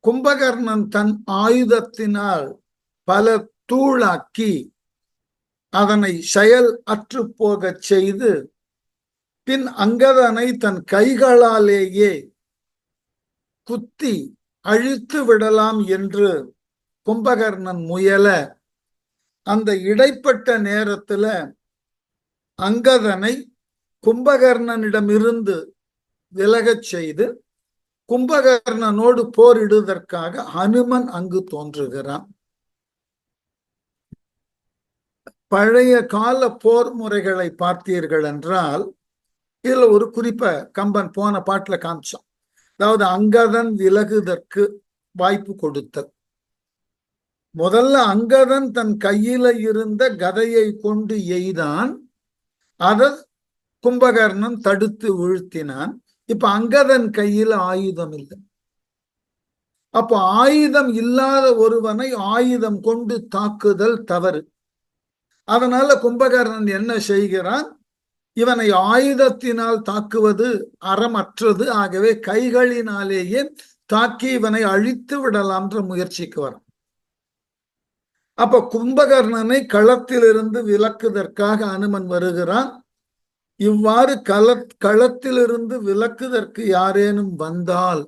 கும்பகர்ணன் தன் ஆயுதத்தினால் பல தூளாக்கி அதனை செயல் அற்று போகச் செய்து பின் அங்கதனை தன் கைகளாலேயே குத்தி அழித்து விடலாம் என்று கும்பகர்ணன் முயல அந்த இடைப்பட்ட நேரத்துல அங்கதனை கும்பகர்ணனிடமிருந்து விலகச் செய்து கும்பகர்ணனோடு போரிடுவதற்காக ஹனுமன் அங்கு தோன்றுகிறான். பழைய கால போர் முறைகளை பார்த்தீர்கள் என்றால் இதுல ஒரு குறிப்பை கம்பன் போன பாட்டுல காமிச்சான். அதாவது அங்கதன் விலகுதற்கு வாய்ப்பு கொடுத்தல். முதல்ல அங்கதன் தன் கையில இருந்த கதையை கொண்டு எய்தான், அதை கும்பகர்ணன் தடுத்து வீழ்த்தினான். இப்ப அங்கதன் கையில ஆயுதம் இல்லை. அப்போ ஆயுதம் இல்லாத ஒருவனை ஆயுதம் கொண்டு தாக்குதல் தவறு. அதனால கும்பகர்ணன் என்ன செய்கிறான், இவனை ஆயுதத்தினால் தாக்குவது அறமற்றது, ஆகவே கைகளினாலேயே தாக்கி இவனை அழித்து விடலாம்ன்ற முயற்சிக்கு வரும். அப்ப கும்பகர்ணனை களத்திலிருந்து விலக்குவதற்காக அனுமன் வருகிறான். இவ்வாறு களத்திலிருந்து விலக்குவதற்கு யாரேனும் வந்தால்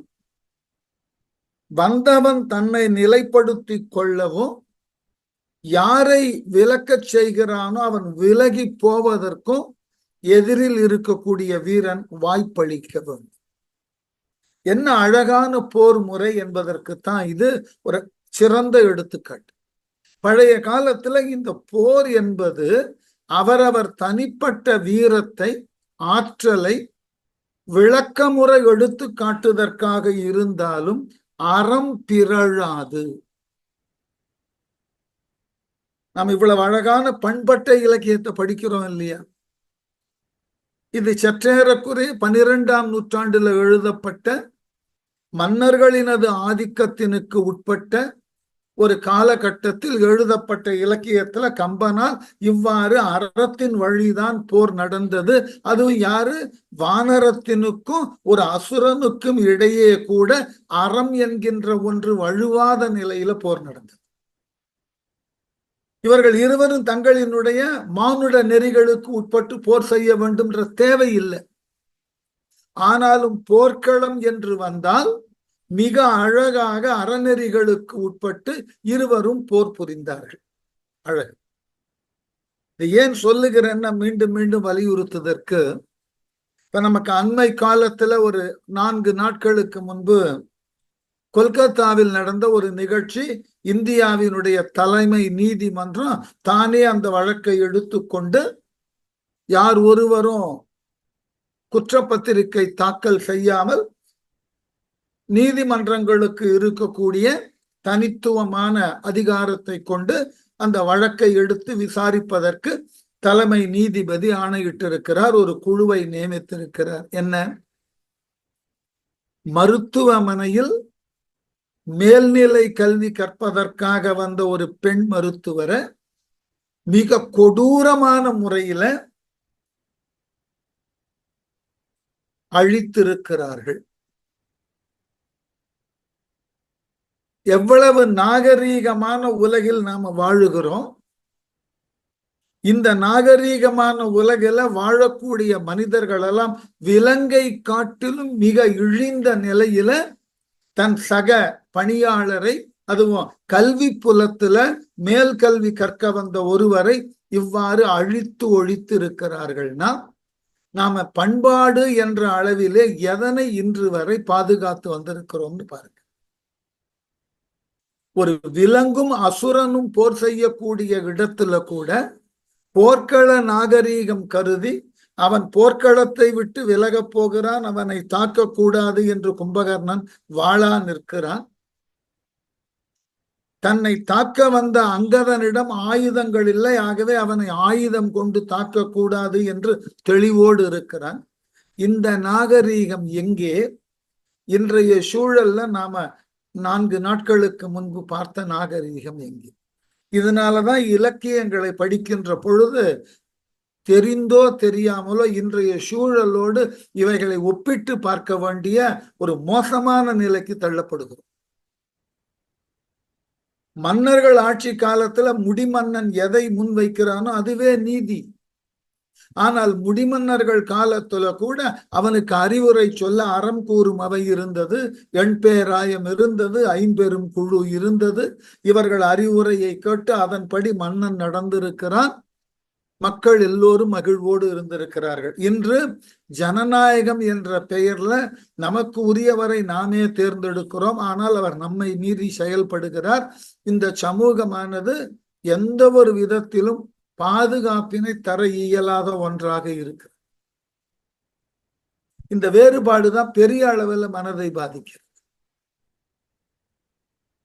வந்தவன் தன்னை நிலைப்படுத்தி கொள்ளவும், யாரை விலக்கச் செய்கிறானோ அவன் விலகி போவதற்கும் எதிரில் இருக்கக்கூடிய வீரன் வாய்ப்பளிக்க வேண்டும். என்ன அழகான போர் முறை என்பதற்குத்தான் இது ஒரு சிறந்த எடுத்துக்காட்டு. பழைய காலத்துல இந்த போர் என்பது அவரவர் தனிப்பட்ட வீரத்தை, ஆற்றலை விளக்கமுறை எடுத்து காட்டுவதற்காக இருந்தாலும் அறம் பிறழாது. நாம் இவ்வளவு அழகான பண்பட்ட இலக்கியத்தை படிக்கிறோம் இல்லையா? இது சற்றேறக்குறைய 12ஆம் நூற்றாண்டுல எழுதப்பட்ட மன்னர்களினது ஆதிக்கத்தினுக்கு உட்பட்ட ஒரு காலகட்டத்தில் எழுதப்பட்ட இலக்கியத்துல கம்பனால் இவ்வாறு அறத்தின் வழிதான் போர் நடந்தது. அதுவும் யாரு, வானரத்தினுக்கும் ஒரு அசுரனுக்கும் இடையே கூட அறம் என்கின்ற ஒன்று வழுவாத நிலையில போர் நடந்தது. இவர்கள் இருவரும் தங்களினுடைய மானுட நெறிகளுக்கு உட்பட்டு போர் செய்ய வேண்டும் என்ற தேவை இல்லை. ஆனாலும் போர்க்களம் என்று வந்தால் மிக அழகாக அறநெறிகளுக்கு உட்பட்டு இருவரும் போர் புரிந்தார்கள். அழகு. இது ஏன் சொல்லுகிறேன்னா மீண்டும் மீண்டும் வலியுறுத்துவதற்கு, இப்ப நமக்கு அண்மை காலத்துல ஒரு 4 நாட்களுக்கு முன்பு கொல்கத்தாவில் நடந்த ஒரு நிகழ்ச்சி, இந்தியாவினுடைய தலைமை நீதிமன்றம் தானே அந்த வழக்கை எடுத்துக்கொண்டு யார் ஒருவரும் குற்றப்பத்திரிகை தாக்கல் செய்யாமல் நீதிமன்றங்களுக்கு இருக்கக்கூடிய தனித்துவமான அதிகாரத்தை கொண்டு அந்த வழக்கை எடுத்து விசாரிப்பதற்கு தலைமை நீதிபதி ஆணையிட்டிருக்கிறார். ஒரு குழுவை நியமித்திருக்கிறார். என்ன, மருத்துவமனையில் மேல்நிலை கல்வி கற்பதற்காக வந்த ஒரு பெண் மருத்துவரை மிக கொடூரமான முறையில அழித்திருக்கிறார்கள். எவ்வளவு நாகரீகமான உலகில் நாம வாழுகிறோம். இந்த நாகரீகமான உலகில வாழக்கூடிய மனிதர்கள் எல்லாம் விலங்கை காட்டிலும் மிக இழிந்த நிலையில தன் சக பணியாளரை, அதுவும் கல்வி புலத்துல மேல் கல்வி கற்க வந்த ஒருவரை இவ்வாறு அழித்து ஒழித்து இருக்கிறார்கள்னா நாம பண்பாடு என்ற அளவிலே எதனை இன்று வரை பாதுகாத்து வந்திருக்கிறோம்னு பாருங்க. ஒரு விலங்கும் அசுரனும் போர் செய்யக்கூடிய இடத்துல கூட போர்க்கள நாகரீகம் கருதி அவன் போர்க்களத்தை விட்டு விலகப் போகிறான், அவனை தாக்க கூடாது என்று கும்பகர்ணன் வாளா நிற்கிறான். தன்னை தாக்க வந்த அங்கதனிடம் ஆயுதங்கள் இல்லை, ஆகவே அவனை ஆயுதம் கொண்டு தாக்க கூடாது என்று தெளிவோடு இருக்கிறான். இந்த நாகரீகம் எங்கே? இன்றைய சூழல்ல நாம 4 நாட்களுக்கு முன்பு பார்த்த நாகரீகம் எங்கே? இதனாலதான் இலக்கியங்களை படிக்கின்ற பொழுது தெரிந்தோ தெரியாமலோ இன்றைய சூழலோடு இவைகளை ஒப்பிட்டு பார்க்க வேண்டிய ஒரு மோசமான நிலைக்கு தள்ளப்படுகிறோம். மன்னர்கள் ஆட்சி காலத்துல முடிமன்னன் எதை முன்வைக்கிறானோ அதுவே நீதி. ஆனால் முடிமன்னர்கள் காலத்துல கூட அவனுக்கு அறிவுரை சொல்ல அறம் கூறும் அவை இருந்தது, எண்பேராயம் இருந்தது, ஐம்பெரும் குழு இருந்தது. இவர்கள் அறிவுரையை கேட்டு அதன்படி மன்னன் நடந்திருக்கிறான். மக்கள் எல்லோரும் மகிழ்வோடு இருந்திருக்கிறார்கள். இன்று ஜனநாயகம் என்ற பெயர்ல நமக்கு உரியவரை நாமே தேர்ந்தெடுக்கிறோம். ஆனால் அவர் நம்மை மீறி செயல்படுகிறார். இந்த சமூகமானது எந்த ஒரு விதத்திலும் பாதுகாப்பினை தர இயலாத ஒன்றாக இருக்கு. இந்த வேறுபாடுதான் பெரிய அளவில் மனதை பாதிக்கிறது.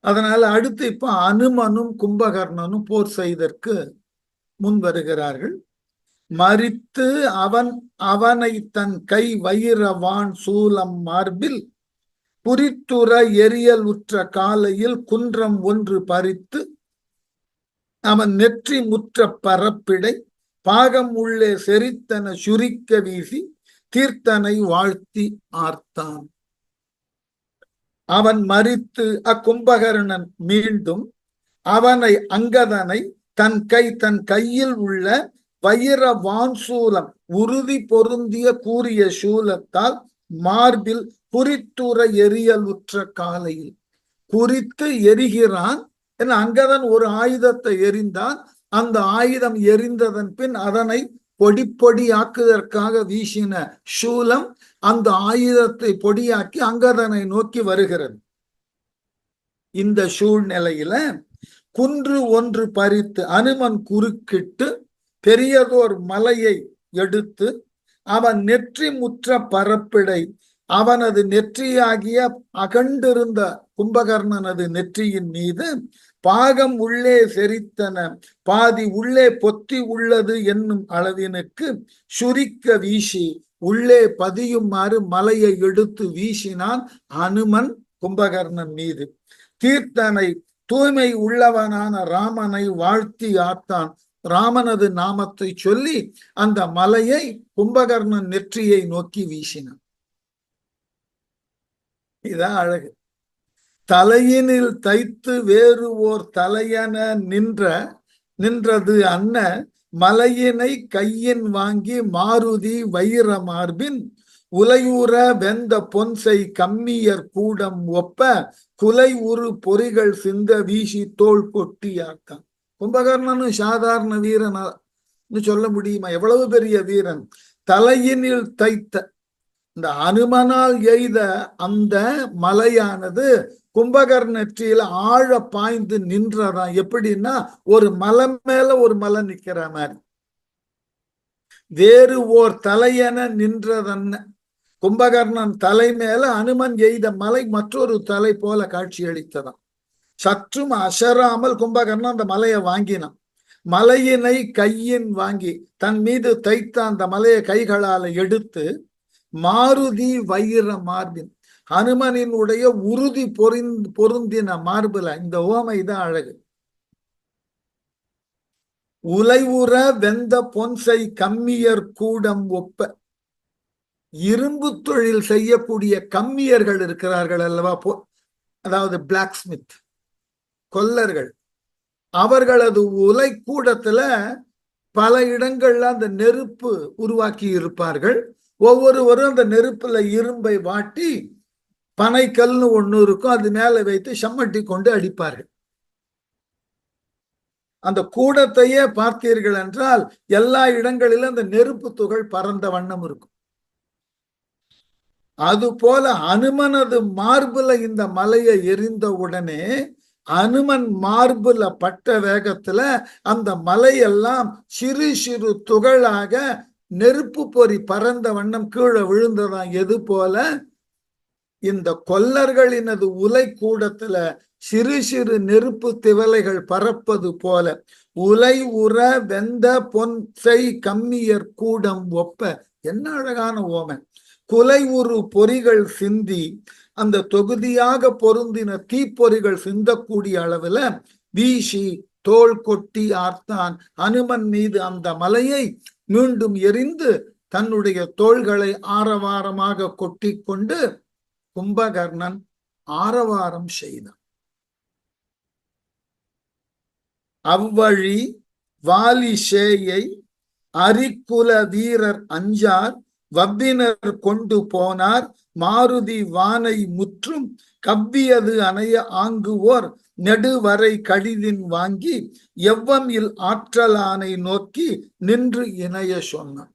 அதனால அடுத்து இப்ப அனுமனும் கும்பகர்ணனும் போர் செய்தற்கு முன் வருகிறார்கள். மரித்து அவனை தன் கை வயிறவான் சூலம் மார்பில் புரித்துற எரியல் உற்ற காலையில் குன்றம் ஒன்று பறித்து அவன் நெற்றி முற்ற பரப்பிடை பாகம் உள்ளே செரித்தன சுரிக்க வீசி தீர்த்தனை வாழ்த்தி ஆர்த்தான். அவன் மரித்து அக்கும்பகர்ணன் மீண்டும் அவனை அங்கதனை தன் கையில் உள்ள வயிற வான்சூலம் உறுதி பொருந்திய கூறிய சூலத்தால் மார்பில் குறித்துற எரியல் உற்ற காலையில் குறித்து எரிகிறான். அங்கதன் ஒரு ஆயுதத்தை எரிந்தான். அந்த ஆயுதம் எரிந்ததன் பின் அதனை பொடி பொடியாக்குவதற்காக வீசின சூலம் அந்த ஆயுதத்தை பொடியாக்கி அங்கதனை நோக்கி வருகிறது. இந்த சூழ்நிலையில குன்று ஒன்று பறித்து அனுமன் குறுக்கிட்டு பெரியதோர் மலையை எடுத்து அவன் நெற்றி முற்ற பரப்பிடை அவனது நெற்றியாகிய அகண்டிருந்த கும்பகர்ணனது நெற்றியின் மீது பாகம் உள்ளே செரித்தன பாதி உள்ளே பொத்தி உள்ளது என்னும் அளவினுக்கு சுரிக்க வீசி உள்ளே பதியுமாறு மலையை எடுத்து வீசினான் அனுமன் கும்பகர்ணன் மீது. தீர்த்தனை தூய்மை உள்ளவனான ராமனை வாழ்த்தி ஆத்தான். ராமனது நாமத்தை சொல்லி அந்த மலையை கும்பகர்ணன் நெற்றியை நோக்கி வீசினான். இதான் அழகு. தலையினில் தைத்து வேறு ஓர் தலையன நின்றது அன்ன மலையினை கையின் வாங்கி மாருதி வைர மார்பின் உலையூற வெந்த பொன்சை கம்மியர் கூடம் ஒப்ப குலை உரு பொறிகள் சிந்த வீசி தோல் கொட்டியாத்தான். கும்பகர்ணனும் சாதாரண வீரன் சொல்ல முடியுமா? எவ்வளவு பெரிய வீரன்! தலையினில் தைத்த இந்த அனுமனால் எய்த அந்த மலையானது கும்பகர்ணற்றியில ஆழ பாய்ந்து நின்றதான். எப்படின்னா ஒரு மலை மேல ஒரு மலை நிக்கிற மாதிரி. வேறு ஓர் தலையென நின்றதன்ன கும்பகர்ணன் தலை மேல அனுமன் எய்த மலை மற்றொரு தலை போல காட்சி அளித்ததாம். சற்றும் அசராமல் கும்பகர்ணன் அந்த மலையை வாங்கினான். மலையினை கையின் வாங்கி தன் மீது தைத்த அந்த மலையை கைகளால எடுத்து மாருதி வைர மார்பின் ஹனுமனினுடைய உறுதி பொருந்தின மார்புல. இந்த ஓமை தான் அழகு. உலைவுற வெந்த பொன்சை கம்மியர் கூடம் ஒப்ப இரும்பு தொழில் செய்யக்கூடிய கம்மியர்கள் இருக்கிறார்கள் அல்லவா, அதாவது பிளாக் ஸ்மித் கொல்லர்கள். அவர்களது உலை கூடத்துல பல இடங்கள்ல அந்த நெருப்பு உருவாக்கி இருப்பார்கள். ஒவ்வொருவரும் அந்த நெருப்புல இரும்பை வாட்டி பனைக்கல்னு ஒண்ணு இருக்கும், அது மேல வைத்து சம்மட்டி கொண்டு அடிப்பார்கள். அந்த கூடத்தையே பார்த்தீர்கள் என்றால் எல்லா இடங்களிலும் அந்த நெருப்பு துகள் பறந்த வண்ணம் இருக்கும். அது போல அனுமனது மார்புல இந்த மலையை எரிந்த உடனே அனுமன் மார்புல பட்ட வேகத்துல அந்த மலையெல்லாம் சிறு சிறு துகளாக நெருப்பு பொறி பறந்த வண்ணம் கீழே விழுந்ததான். எது போல இந்த கொல்லர்களினது உலை கூடத்துல சிறு சிறு நெருப்பு திவலைகள் பறப்பது போல உலை உற வெந்த பொன்சை கம்மியர் கூடம் ஒப்ப. என்ன அழகான ஓமை! குலை உரு பொறிகள் சிந்தி அந்த தொகுதியாக பொருந்தின தீப்பொறிகள் சிந்தக்கூடிய அளவுல வீசி தோல் கொட்டி ஆர்த்தான். அனுமன் மீது அந்த மலையை மீண்டும் எரிந்து தன்னுடைய தோள்களை ஆரவாரமாக கொட்டி கொண்டு கும்பகர்ணன் ஆரவாரம் செய்தான். அவ்வழி வாலிசேயை அரிக்குல வீரர் அஞ்சார் வவ்வினர் கொண்டு போனார் மாருதி வானை முற்றும் கவ்வியது அணைய ஆங்குவோர் நெடுவரை கடிதின் வாங்கி எவ்வம் இல் ஆற்றலானை நோக்கி நின்று இணைய சொன்னான்.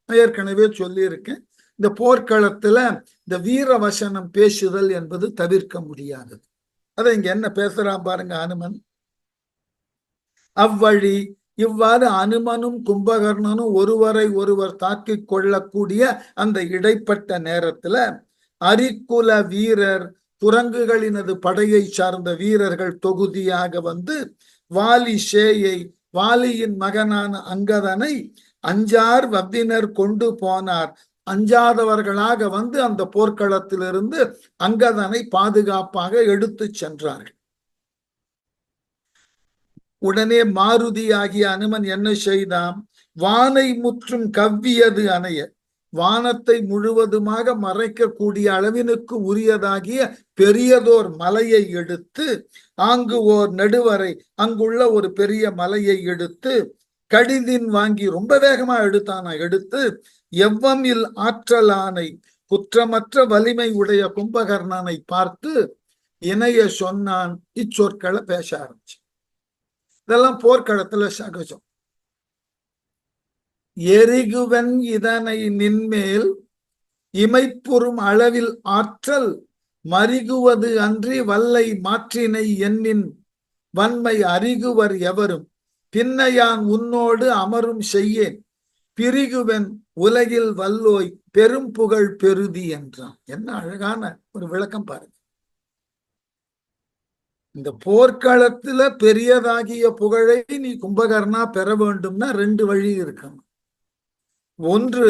ஏற்கனவே சொல்லியிருக்கேன், இந்த போர்க்களத்துல இந்த வீர வசனம் பேசுதல் என்பது தவிர்க்க முடியாதது. அதை இங்க என்ன பேசுறான் பாருங்க அனுமன். அவ்வழி இவ்வாறு அனுமனும் கும்பகர்ணனும் ஒருவரை ஒருவர் தாக்கிக் கொள்ளக்கூடிய அந்த இடைப்பட்ட நேரத்துல அரிக்குல வீரர் குரங்குகளினது படையை சார்ந்த வீரர்கள் தொகுதியாக வந்து வாலிசேயை வாலியின் மகனான அங்கதனை அஞ்சார் வவ்வினர் கொண்டு போனார். அஞ்சாதவர்களாக வந்து அந்த போர்க்களத்திலிருந்து அங்கதனை பாதுகாப்பாக எடுத்து சென்றார்கள். உடனே மாருதி ஆகிய அனுமன் என்ன செய்தான்? வானை முற்றும் கவ்வியது அணைய, வானத்தை முழுவதுமாக மறைக்கக்கூடிய அளவினுக்கு உரியதாகிய பெரியதோர் மலையை எடுத்து, ஆங்கு ஓர் நெடுவரை, அங்குள்ள ஒரு பெரிய மலையை எடுத்து கடிதின் வாங்கி ரொம்ப வேகமா எடுத்து எவ்வம் இல் ஆற்றலானை குற்றமற்ற வலிமை உடைய கும்பகர்ணனை பார்த்து இணைய சொன்னான். இச்சொற்களை பேச ஆரம்பிச்சு. இதெல்லாம் போர்க்களத்துல சகஜம். எரிகுவன் இதனை நின்மேல் இமைப்புறும் அளவில் ஆற்றல் மறிகுவது அன்றி வல்லை மாற்றினை எண்ணின் வன்மை அறிகுவர் எவரும் பின்னையான் உன்னோடு அமரும் செய்யேன் பிரிகுவன் உலகில் வல்லோய் பெரும் புகழ் பெருதி என்றான். என்ன அழகான ஒரு விளக்கம் பாருங்க. இந்த போர்க்களத்துல பெரியதாகிய புகழை நீ கும்பகர்ணா பெற வேண்டும்னா ரெண்டு வழி இருக்கணும். ஒன்று,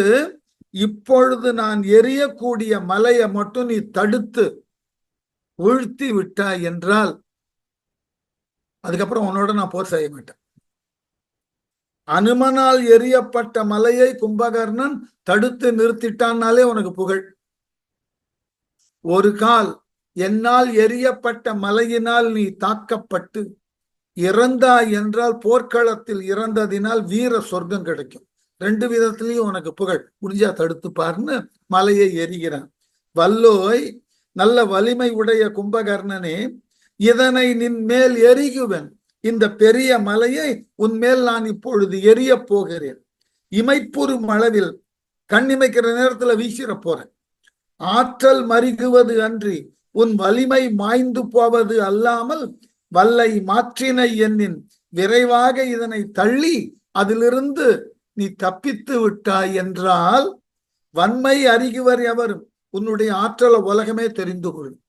இப்பொழுது நான் எரியக்கூடிய மலையை மட்டும் நீ தடுத்து வீழ்த்தி விட்டாய் என்றால் அதுக்கப்புறம் உன்னோட நான் போர் செய்ய மாட்டேன். அனுமனால் எரியப்பட்ட மலையை கும்பகர்ணன் தடுத்து நிறுத்திட்டான்னாலே உனக்கு புகழ். ஒரு கால் என்னால் எரியப்பட்ட மலையினால் நீ தாக்கப்பட்டு இறந்தாய் என்றால் போர்க்களத்தில் இறந்ததினால் வீர சொர்க்கம் கிடைக்கும். ரெண்டு விதத்திலையும் உனக்கு புகழ். முடிஞ்சா தடுத்து பாருன்னு மலையை எரிகிறான். வல்லோய், நல்ல வலிமை உடைய கும்பகர்ணனே, இதனை நின் மேல் எரிகுவன், இந்த பெரிய மலையை உன்மேல் நான் இப்பொழுது எரிய போகிறேன். இமைப்புறும் அளவில், கண்ணிமைக்கிற நேரத்துல வீசிட போறேன். ஆற்றல் மறிகுவது அன்றி உன் வலிமை மாய்ந்து போவது அல்லாமல் வல்லை மாற்றினை எண்ணின் விரைவாக இதனை தள்ளி அதிலிருந்து நீ தப்பித்து விட்டாய் என்றால் வன்மை அறிகுவர் எவரும், உன்னுடைய ஆற்றல உலகமே தெரிந்து கொள்ளும்.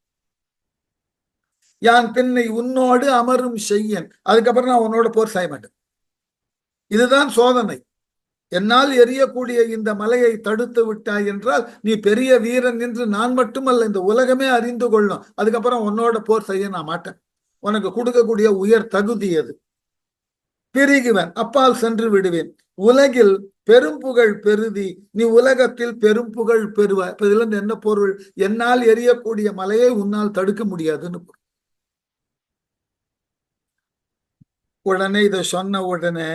யான் பின்னை உன்னோடு அமரும் செய்யன், அதுக்கப்புறம் நான் உன்னோட போர் செய்ய மாட்டேன். இதுதான் சோதனை. என்னால் எரியக்கூடிய இந்த மலையை தடுத்து விட்டாய் என்றால் நீ பெரிய வீரன் என்று நான் மட்டுமல்ல இந்த உலகமே அறிந்து கொள்ளும். அதுக்கப்புறம் உன்னோட போர் செய்ய நான் மாட்டேன். உனக்கு கொடுக்கக்கூடிய உயர் தகுதி அது. பிரிகுவன், அப்பால் சென்று விடுவேன். உலகில் பெரும் புகழ் பெருதி, நீ உலகத்தில் பெரும் புகழ் பெறுவாய். இதுல இருந்து என்ன பொருள்? என்னால் எரியக்கூடிய மலையை உன்னால் தடுக்க முடியாதுன்னு பொருள். உடனே இதை சொன்ன உடனே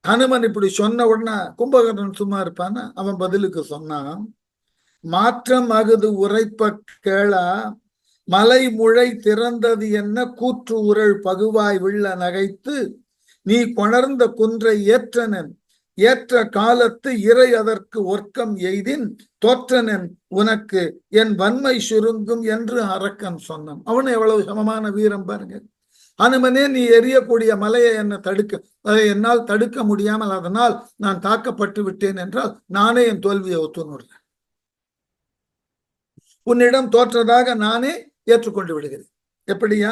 ஹனுமன் இப்படி சொன்ன உடனே கும்பகர்ணன் சும்மா இருப்பான? அவன் பதிலுக்கு சொன்னான், மாற்றம் அகுது உரைப்ப கேளா, மலை முளை திறந்தது என்ன கூற்று உரள் பகுவாய் விள்ள நகைத்து, நீ கொணர்ந்த குன்றை ஏற்றனன் ஏற்ற காலத்து இறை அதற்கு ஒர்க்கம் எய்தின் தோற்றனன் உனக்கு என் வன்மை சுருங்கும் என்று அரக்கன் சொன்னான். அவன் எவ்வளவு சமமான வீரம் பாருங்க. அனுமனே, நீ எரியக்கூடிய மலையை என்ன தடுக்க, அதை என்னால் தடுக்க முடியாமல் அதனால் நான் தாக்கப்பட்டு விட்டேன் என்றால் நானே என் தோல்வியை ஒத்துணுறேன். உன்னிடம் தோற்றதாக நானே ஏற்றுக்கொண்டு விடுகிறேன். எப்படியா?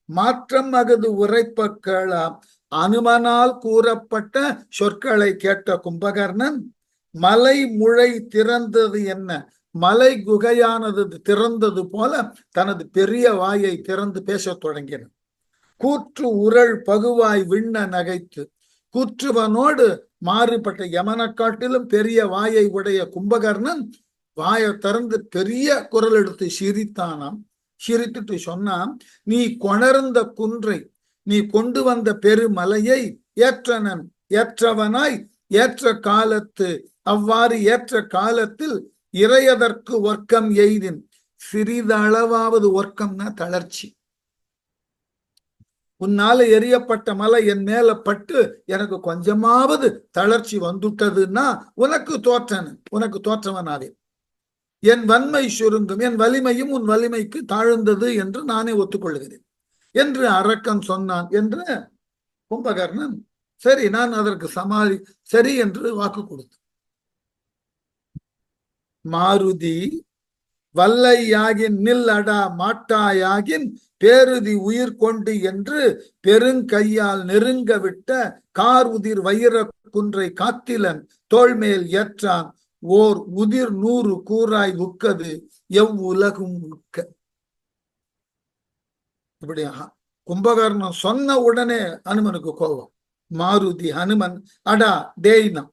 மாற்றம் அகுது உரைப்ப கேளா, அனுமனால் கூறப்பட்ட சொற்களை கேட்ட கும்பகர்ணன் மலை முளை திறந்தது என்ன, மலை குகையானது திறந்தது போல தனது பெரிய வாயை திறந்து பேசத் தொடங்கினான். கூற்று உரள் பகுவாய் விண்ண நகைத்து, கூற்றுவனோடு மாறுபட்ட யமனை காட்டிலும் பெரிய வாயை உடைய கும்பகர்ணன் வாயை திறந்து பெரிய குரல் எடுத்து சிரித்தானாம். சிரித்துட்டு சொன்னான், நீ கொணர்ந்த குன்றை, நீ கொண்டு வந்த பெருமலையை ஏற்றவனாய் ஏற்ற காலத்து, அவ்வாறு ஏற்ற காலத்தில் இறையதற்கு ஒர்க்கம் எய்தின். சிறிதளவாவது ஒர்க்கம்னா தளர்ச்சி. உன்னால எரியப்பட்ட மலை என் மேல பட்டு எனக்கு கொஞ்சமாவது தளர்ச்சி வந்துட்டதுன்னா உனக்கு தோற்றவனாவே. என் வன்மை சுருங்கும், என் வலிமையும் உன் வலிமைக்கு தாழ்ந்தது என்று நானே ஒத்துக்கொள்கிறேன் என்று அரக்கன் சொன்னான் என்று கும்பகர்ணன் சரி நான் அதற்கு சரி என்று வாக்கு கொடுத்தான். மாருதி வல்லையாகின் நில் அடா மாட்டாயாகின் பேருதி உயிர் கொண்டு என்று பெருங்கையால் நெருங்க விட்ட கார் உதிர் வைர குன்றை காத்திலன் தோள்மேல் ஏற்றான் ஓர் உதிர் 100 கூறாய் உக்கது எவ்வுலகும் உட்க. இப்படியா கும்பகர்ணன் சொன்ன உடனே அனுமனுக்கு கோபம். மாருதி ஹனுமன் அடா டேய்னா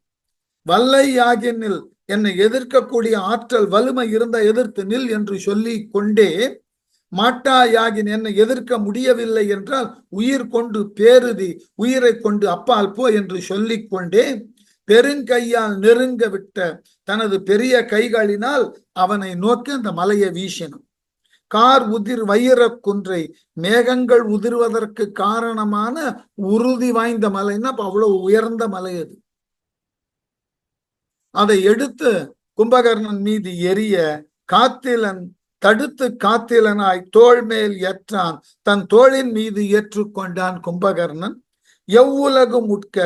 வல்லையாகினில் என்னை எதிர்க்கக்கூடிய ஆற்றல் வலிமை இருந்த எதிர்த்து நில் என்று சொல்லி கொண்டே, மாட்டாயாகின் என்னை எதிர்க்க முடியவில்லை என்றால் உயிர் கொண்டு பேருதி உயிரை கொண்டு அப்பால் போ என்று சொல்லிக் கொண்டே பெருங்கையால் நெருங்க விட்ட தனது பெரிய கைகளினால் அவனை நோக்கி அந்த மலையை வீசினான். கார் உதிர் வைர குன்றை, மேகங்கள் உதிர்வதற்கு காரணமான உறுதி வாய்ந்த மலைன்னா அவ்வளவு உயர்ந்த மலை அது. அதை எடுத்து கும்பகர்ணன் மீது எரிய காத்திலன் தடுத்து காத்திலனாய் தோள் மேல் ஏற்றான். தன் தோளின் மீது ஏற்றுக்கொண்டான் கும்பகர்ணன். எவ்வுலகும் உட்க,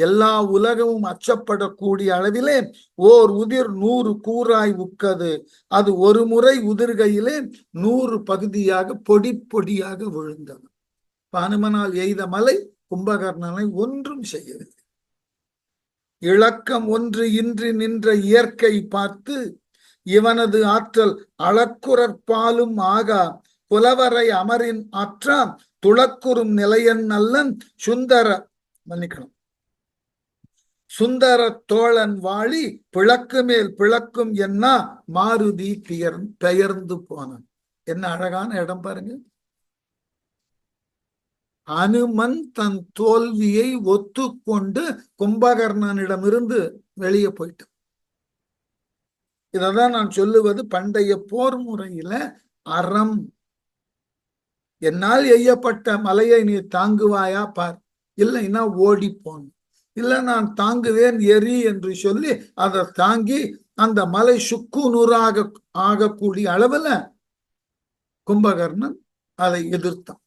எல்லா உலகமும் அச்சப்படக்கூடிய அளவிலே ஓர் உதிர் 100 கூறாய் உக்கது. அது ஒரு முறை உதிர்கையிலே 100 பகுதியாக பொடி பொடியாக விழுந்தது. ஹனுமனால் எய்த மலை கும்பகர்ணனை ஒன்றும் செய்யவில்லை. இலக்கம் ஒன்று இன்றி நின்ற இயற்கை பார்த்து இவனது ஆற்றல் அளக்குறற்பாலும் ஆகா புலவரை அமரின் ஆற்றாம் துளக்குறும் நிலையன் நல்லன் சுந்தர தோழன் வாழி பிளக்கு மேல் பிளக்கும் என்ன மாருதி பெயர்ந்து போனான். என்ன அழகான இடம் பாருங்க. அனுமன் தன் தோல்வியை ஒத்துக்கொண்டு கும்பகர்ணனிடமிருந்து வெளியே போயிட்டான். இததான் நான் சொல்லுவது பண்டைய போர் முறையில அறம். என்னால் எய்யப்பட்ட மலையை நீ தாங்குவாயா பார், இல்லைன்னா ஓடி போன, இல்ல நான் தாங்குவேன் எரி என்று சொல்லி அதை தாங்கி அந்த மலை சுக்கு நூறாக ஆகக்கூடிய அளவுல கும்பகர்ணன் அதை எதிர்த்தான்.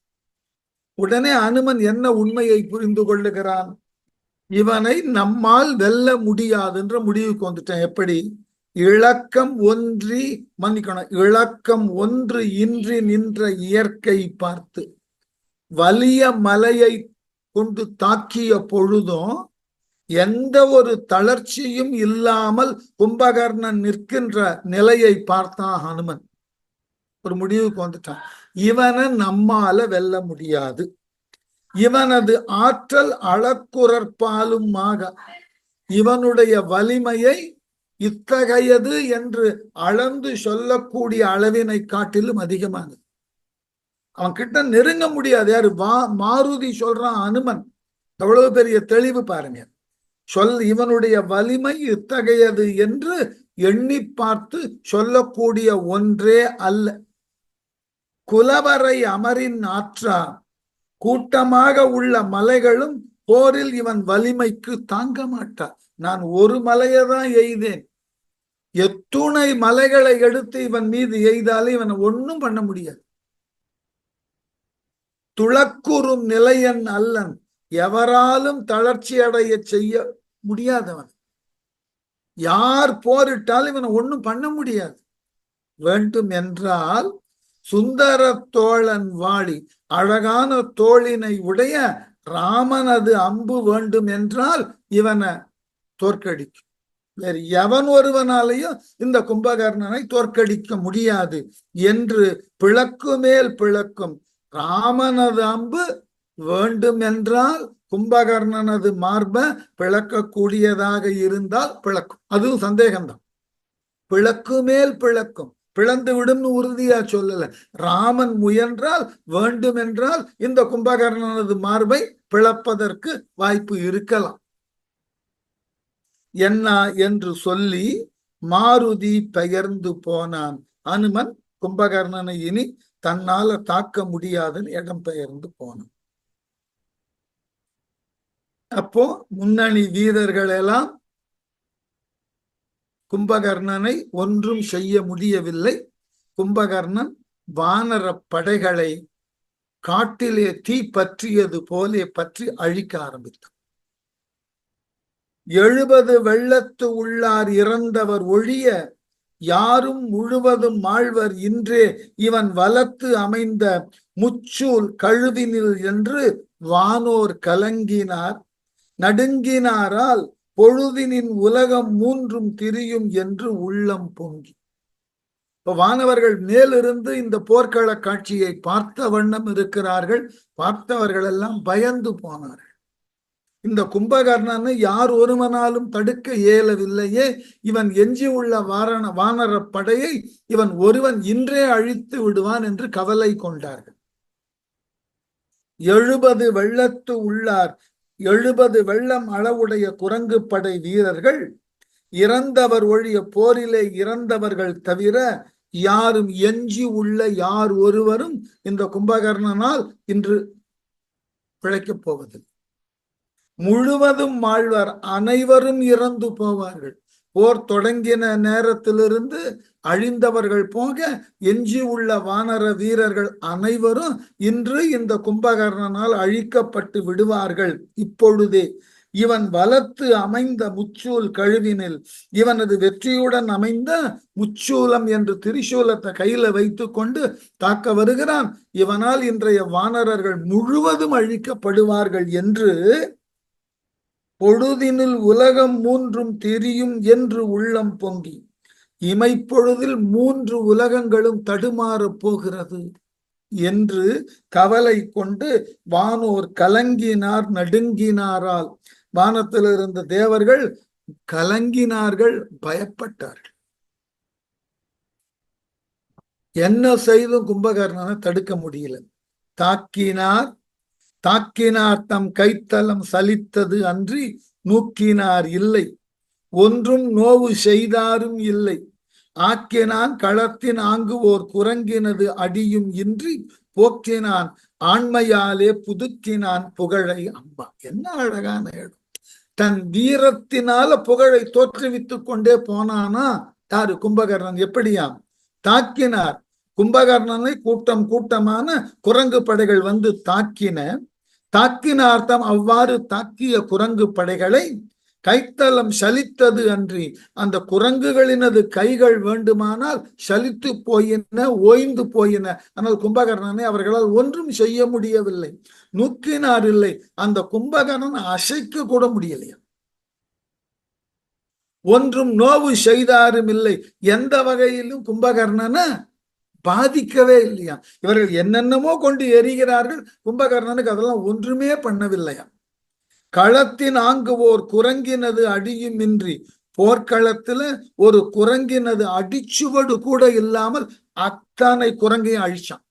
உடனே அனுமன் என்ன உண்மையை புரிந்து கொள்ளுகிறான்? இவனை நம்மால் வெல்ல முடியாது என்ற முடிவுக்கு வந்துட்டான். எப்படி? இலக்கம் ஒன்று இன்றி நின்ற இயற்கை பார்த்து வலிய மலையை கொண்டு தாக்கிய பொழுதும் எந்த ஒரு தளர்ச்சியும் இல்லாமல் கும்பகர்ணன் நிற்கின்ற நிலையை பார்த்தான் ஹனுமன். ஒரு முடிவுக்கு வந்துட்டான். இவனை நம்மால வெல்ல முடியாது. இவனது ஆற்றல் அளக்குறற்பாலுமாக, இவனுடைய வலிமையை இத்தகையது என்று அளந்து சொல்லக்கூடிய அளவினை காட்டிலும் அதிகமானது. அவன் கிட்ட நெருங்க முடியாது. யாரு? மாருதி சொல்றான். அனுமன் எவ்வளவு பெரிய தெளிவு பாருங்க. இவனுடைய வலிமை இத்தகையது என்று எண்ணி பார்த்து சொல்லக்கூடிய ஒன்றே அல்ல. குலவரை அமரின் ஆற்றா, கூட்டமாக உள்ள மலைகளும் போரில் இவன் வலிமைக்கு தாங்க மாட்டான். நான் ஒரு மலையை தான் எய்தேன், எத்துணை மலைகளை எடுத்து இவன் மீது எய்தாலும் இவனை ஒன்னும் பண்ண முடியாது. துளக்குறும் நிலையன் அல்லன், எவராலும் தளர்ச்சி அடைய செய்ய முடியாதவன். யார் போரிட்டாலும் இவனை ஒன்னும் பண்ண முடியாது. வேண்டும் என்றால் சுந்தர தோழன் வாழி, அழகான தோழினை உடைய ராமனது அம்பு வேண்டும் என்றால் இவனை தோற்கடிக்கும். வேறு எவன் ஒருவனாலையும் இந்த கும்பகர்ணனை தோற்கடிக்க முடியாது என்று பிளக்கு மேல் பிளக்கும் ராமனது அம்பு வேண்டும் என்றால் கும்பகர்ணனது மார்ப பிளக்கக்கூடியதாக இருந்தால் பிளக்கும். அதுவும் சந்தேகம்தான். பிளக்கு மேல் பிளக்கும், பிளந்து விடும் உறுதியா சொல்லல. ராமன் முயன்றால் வேண்டுமென்றால் இந்த கும்பகர்ணனது மார்பை பிளப்பதற்கு வாய்ப்பு இருக்கலாம். என்ன என்று சொல்லி மாருதி பெயர்ந்து போனான். அனுமன் கும்பகர்ணனை இனி தன்னால தாக்க முடியாதுன்னு இடம் பெயர்ந்து போனான். அப்போ முன்னணி வீரர்கள் எல்லாம் கும்பகர்ணனை ஒன்றும் செய்ய முடியவில்லை. கும்பகர்ணன் வானர படைகளை காட்டிலே தீ பற்றியது போலே பற்றி அழிக்க ஆரம்பித்தான். 70 வெள்ளத்து உள்ளார் இறந்தவர் ஒழிய யாரும் முழுவதும் மாழ்வர் இன்றே இவன் வலத்து அமைந்த முச்சூல் கழுவினில் என்று வானோர் கலங்கினார். நடுங்கினாரால் பொழுதினின் உலகம் மூன்றும் திரியும் என்று உள்ளம் பொங்கி. இப்ப வானவர்கள் மேலிருந்து இந்த போர்க்கள காட்சியை பார்த்த வண்ணம் இருக்கிறார்கள். பார்த்தவர்கள் எல்லாம் பயந்து போனார்கள். இந்த கும்பகர்ணனை யார் ஒருவனாலும் தடுக்க இயலவில்லையே, இவன் எஞ்சி உள்ள வானர படையை இவன் ஒருவன் இன்றே அழித்து விடுவான் என்று கவலை கொண்டார்கள். 70 வெள்ளத்து உள்ளார், 70 வெள்ளம் அளவுடைய குரங்கு படை வீரர்கள் இறந்தவர் ஒழிய போரிலே இறந்தவர்கள் தவிர யாரும் எஞ்சி உள்ள யார் ஒருவரும் இந்த கும்பகர்ணனால் இன்று பிழைக்கப் போவதில்லை. முழுவதும் மாழ்வார், அனைவரும் இறந்து போவார்கள். போர் தொடங்கின நேரத்திலிருந்து அழிந்தவர்கள் போக எஞ்சி உள்ள வானர வீரர்கள் அனைவரும் இன்று இந்த கும்பகர்ணனால் அழிக்கப்பட்டு விடுவார்கள். இப்பொழுதே இவன் வலத்து அமைந்த முச்சூல் கழுவினில், இவனது வெற்றியுடன் அமைந்த முச்சூலம் என்று திரிசூலத்தை கையில வைத்து கொண்டு தாக்க வருகிறான். இவனால் இன்றைய வானரர்கள் முழுவதும் அழிக்கப்படுவார்கள் என்று பொழுதினில் உலகம் மூன்றும் தெரியும் என்று உள்ளம் பொங்கி. இமைப்பொழுதில் 3 உலகங்களும் தடுமாற போகிறது என்று கவலை கொண்டு வானோர் கலங்கினார். நடுங்கினாரால் வானத்தில் இருந்த தேவர்கள் கலங்கினார்கள், பயப்பட்டார்கள். என்ன செய்தும் கும்பகர்ணனை தடுக்க முடியல. தாக்கினார் தம் கைத்தலம் சலித்தது அன்றி நூக்கினார் இல்லை, ஒன்றும் நோவு செய்தாரும் இல்லை. ஆக்கினான் களத்தின் ஆங்கு ஓர் குரங்கினது அடியும் இன்றி போக்கினான் ஆண்மையாலே புதுக்கினான் புகழை. அம்பா, என்ன அழகான இடம். தன் வீரத்தினால புகழை தோற்றுவித்துக் கொண்டே போனானா யாரு? கும்பகர்ணன். எப்படியாம்? தாக்கினார். கும்பகர்ணனை கூட்டமான குரங்கு படைகள் வந்து தாக்கின அர்த்தம். அவ்வாறு தாக்கிய குரங்கு படைகளை கைத்தலம் சலித்தது அன்றி, அந்த குரங்குகளினது கைகள் வேண்டுமானால் சலித்து போயின, ஓய்ந்து போயின. ஆனால் கும்பகர்ணனை அவர்களால் ஒன்றும் செய்ய முடியவில்லை. நூக்கினார் இல்லை, அந்த கும்பகர்ணன் அசைக்க கூட முடியலையா. ஒன்றும் நோவு செய்தாரும் இல்லை, எந்த வகையிலும் கும்பகர்ணனை பாதிக்கவே இல்லையா. இவர்கள் என்னென்னமோ கொண்டு எரிகிறார்கள், கும்பகர்ணனுக்கு அதெல்லாம் ஒன்றுமே பண்ணவில்லையா. களத்தின் ஆங்கு ஓர் குரங்கினது அடியும் இன்றி, போர்க்களத்துல ஒரு குரங்கினது அடிச்சுவடு கூட இல்லாமல் அத்தனை குரங்கையும் அழிச்சான்.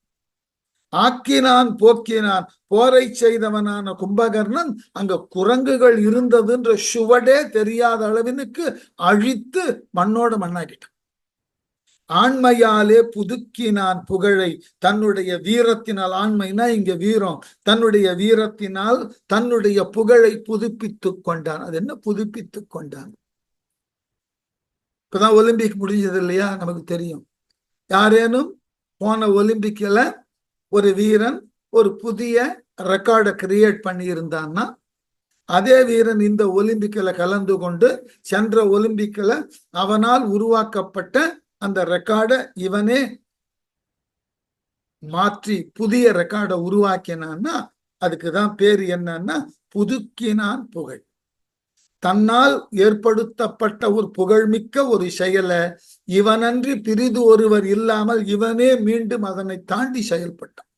ஆக்கினான் போக்கினான். போரை செய்தவனான கும்பகர்ணன் அங்க குரங்குகள் இருந்ததுன்ற சுவடே தெரியாத அளவினுக்கு அழித்து மண்ணோட மண்ணாக்கிட்டான். ஆண்மையாலே புதுக்கினான் புகழை. தன்னுடைய வீரத்தினால், ஆண்மைனா இங்க வீரம், தன்னுடைய வீரத்தினால் தன்னுடைய புகழை புதுப்பித்துக் கொண்டான். அது என்ன புதுப்பித்துக் கொண்டான்? இப்பதான் ஒலிம்பிக் முடிஞ்சது இல்லையா, நமக்கு தெரியும். யாரேனும் போன ஒலிம்பிக்ல ஒரு வீரன் ஒரு புதிய ரெக்கார்டை கிரியேட் பண்ணி இருந்தான்னா, அதே வீரன் இந்த ஒலிம்பிக்ல கலந்து கொண்டு சென்ற ஒலிம்பிக்ல அவனால் உருவாக்கப்பட்ட அந்த ரெக்கார்டை இவனே மாற்றி புதிய ரெக்கார்டை உருவாக்கினான்னா அதுக்குதான் பேர் என்னன்னா புதுக்கினான் புகழ். தன்னால் ஏற்படுத்தப்பட்ட ஒரு புகழ்மிக்க ஒரு செயலை இவனன்றி பிரிது ஒருவர் இல்லாமல் இவனே மீண்டும் அதனை தாண்டி செயல்பட்டான்.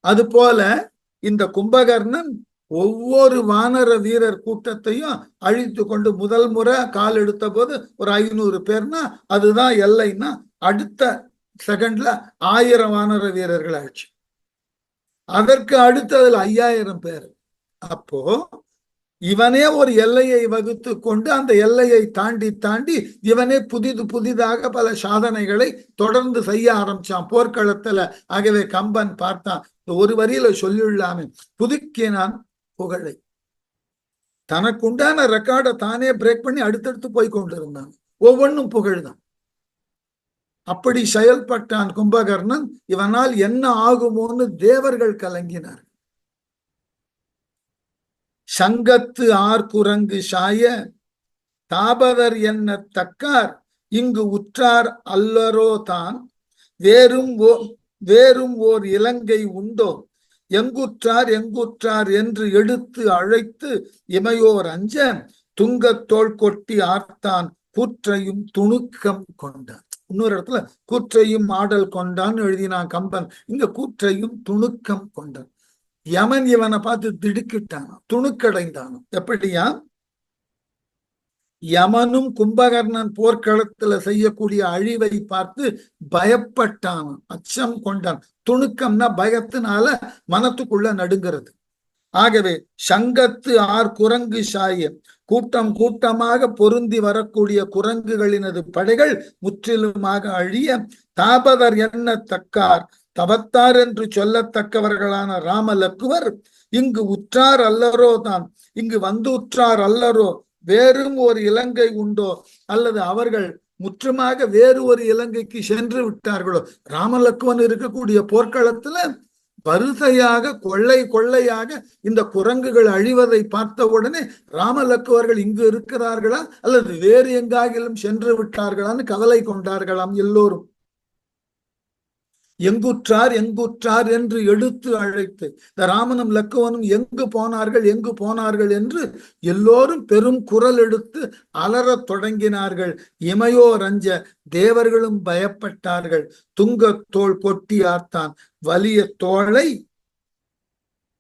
அதுபோல இந்த கும்பகர்ணன் ஒவ்வொரு வானர வீரர் கூட்டத்தையும் அழித்து கொண்டு முதல் முறை கால் எடுத்த போது ஒரு 500 பேர்னா அதுதான் எல்லைன்னா அடுத்த செகண்ட்ல 1000 வானர வீரர்கள் ஆயிடுச்சு. அதற்கு அடுத்ததுல 5000 பேர். அப்போ இவனே ஒரு எல்லையை வகுத்து கொண்டு அந்த எல்லையை தாண்டி தாண்டி இவனே புதிதாக பல சாதனைகளை தொடர்ந்து செய்ய ஆரம்பிச்சான் போர்க்களத்துல. ஆகவே கம்பன் பார்த்தான், ஒரு வரியில சொல்லிடலாமே, புதுக்கினான் புகழை. தனக்குண்டான ரெக்கார்டை தானே பிரேக் பண்ணி அடுத்தடுத்து போய் கொண்டிருந்தான். ஒவ்வொன்றும் புகழ்தான். அப்படி செயல்பட்டான் கும்பகர்ணன். இவனால் என்ன ஆகுமோன்னு தேவர்கள் கலங்கினார். சங்கத்து ஆர்குரங்கு சாய தாபதர் என்ன தக்கார் இங்கு உற்றார் அல்லரோ தான் வேறும் ஓர் இலங்கை உண்டோ எங்குற்றார் என்று எடுத்து அழைத்து இமையோர் அஞ்ச துங்கத்தோள் கொட்டி ஆர்த்தான் கூற்றையும் துணுக்கம் கொண்டான். இன்னொரு இடத்துல கூற்றையும் ஆடல் கொண்டான்னு எழுதினான் கம்பன். இங்க கூற்றையும் துணுக்கம் கொண்டான். யமன் இவனை பார்த்து திடுக்கிட்டான், துணுக்கடைந்தான். எப்படியா? யமனும் கும்பகர்ணன் போர்க்களத்துல செய்யக்கூடிய அழிவை பார்த்து பயப்பட்டான், அச்சம் கொண்டான். துணுக்கம்னா பயத்தினால மனத்துக்குள்ள நடுங்கிறது. ஆகவே சங்கத்து குரங்கு சாய, கூட்டமாக பொருந்தி வரக்கூடிய குரங்குகளினது படைகள் முற்றிலுமாக அழிய தாபதர் என்ன தக்கார், தவத்தார் என்று சொல்லத்தக்கவர்களான ராமலக்குவர் இங்கு உற்றார் அல்லரோ தான், இங்கு வந்து உற்றார் அல்லரோ, வேறும் ஒரு இலங்கை உண்டோ, அல்லது அவர்கள் முற்றுமாக வேறு ஒரு இலங்கைக்கு சென்று விட்டார்களோ. ராமலக்குவன் இருக்கக்கூடிய போர்க்களத்துல வரிசையாக கொள்ளையாக இந்த குரங்குகள் அழிவதை பார்த்த உடனே ராமலக்குவர்கள் இங்கு இருக்கிறார்களா அல்லது வேறு எங்காகிலும் சென்று விட்டார்களான்னு கவலை கொண்டார்களாம் எல்லோரும். எங்குற்றார் என்று எடுத்து அழைத்து இந்த ராமனும் லக்குவனும் எங்கு போனார்கள் என்று எல்லோரும் பெரும் குரல் எடுத்து அலறத் தொடங்கினார்கள். இமையோர் அஞ்ச, தேவர்களும் பயப்பட்டார்கள். துங்கத்தோள் கொட்டி ஆர்த்தான், வலிய தோளை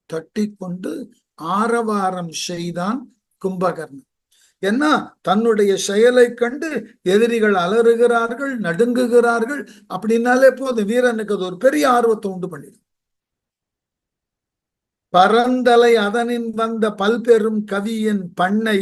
தட்டி கொண்டு ஆரவாரம் செய்தான் கும்பகர்ணன். ஏன்னா தன்னுடைய செயலை கண்டு எதிரிகள் அலறுகிறார்கள், நடுங்குகிறார்கள். அப்படின்னாலே போதும், வீரனுக்கு அது ஒரு பெரிய ஆர்வத்தை உண்டு பண்ணிடும். பரந்தலை அதனின் வந்த பல்பெரும் கவியின் பண்ணை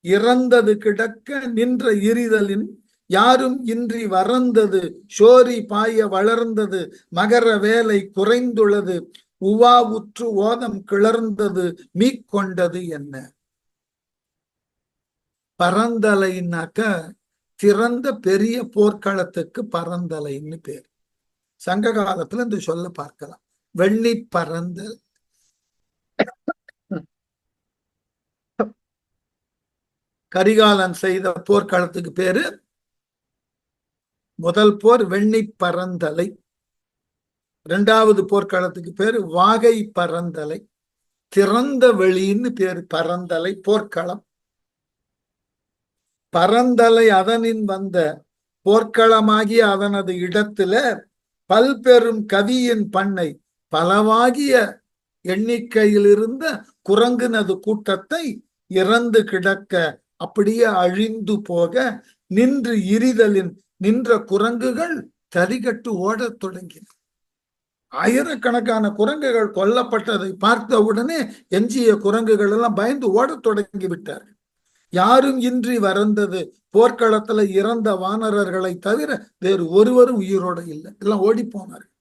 இறந்தது கிடக்க நின்ற இரிதலின் யாரும் இன்றி வரந்தது சோரி பாய வளர்ந்தது மகர வேலை குறைந்துள்ளது உவா உற்று ஓதம் கிளர்ந்தது மீக்கொண்டது என்ன. பரந்தலைன்னாக்க திறந்த பெரிய போர்க்களத்துக்கு பரந்தலைன்னு பேர். சங்க காலத்துல இந்த சொல்ல பார்க்கலாம். வெள்ளி பரந்தல், கரிகாலன் செய்த போர்க்களத்துக்கு பேரு முதல் போர் வெண்ணி பரந்தலை. இரண்டாவது போர்க்களத்துக்கு பேரு வாகை பரந்தலை. திறந்த வெளின்னு பேரு பரந்தலை போர்க்களம். பரந்தலை அதனின் வந்த போர்க்களமாகிய அதனது இடத்துல பல்பெரும் கவியின் பண்ணை, பலவாகிய எண்ணிக்கையில் இருந்த குரங்குனது கூட்டத்தை இறந்து கிடக்க, அப்படியே அழிந்து போக, நின்று இரிதலின் நின்ற குரங்குகள் தரிகட்டு ஓடத் தொடங்கின. ஆயிரக்கணக்கான குரங்குகள் கொல்லப்பட்டதை பார்த்த உடனே எஞ்சிய குரங்குகள் எல்லாம் பயந்து ஓடத் தொடங்கி விட்டார்கள். யாரும் இன்றி வரந்தது, போர்க்களத்துல இறந்த வானரர்களை தவிர வேறு ஒருவரும் உயிரோட இல்லை, எல்லாம் ஓடி போனார்கள்.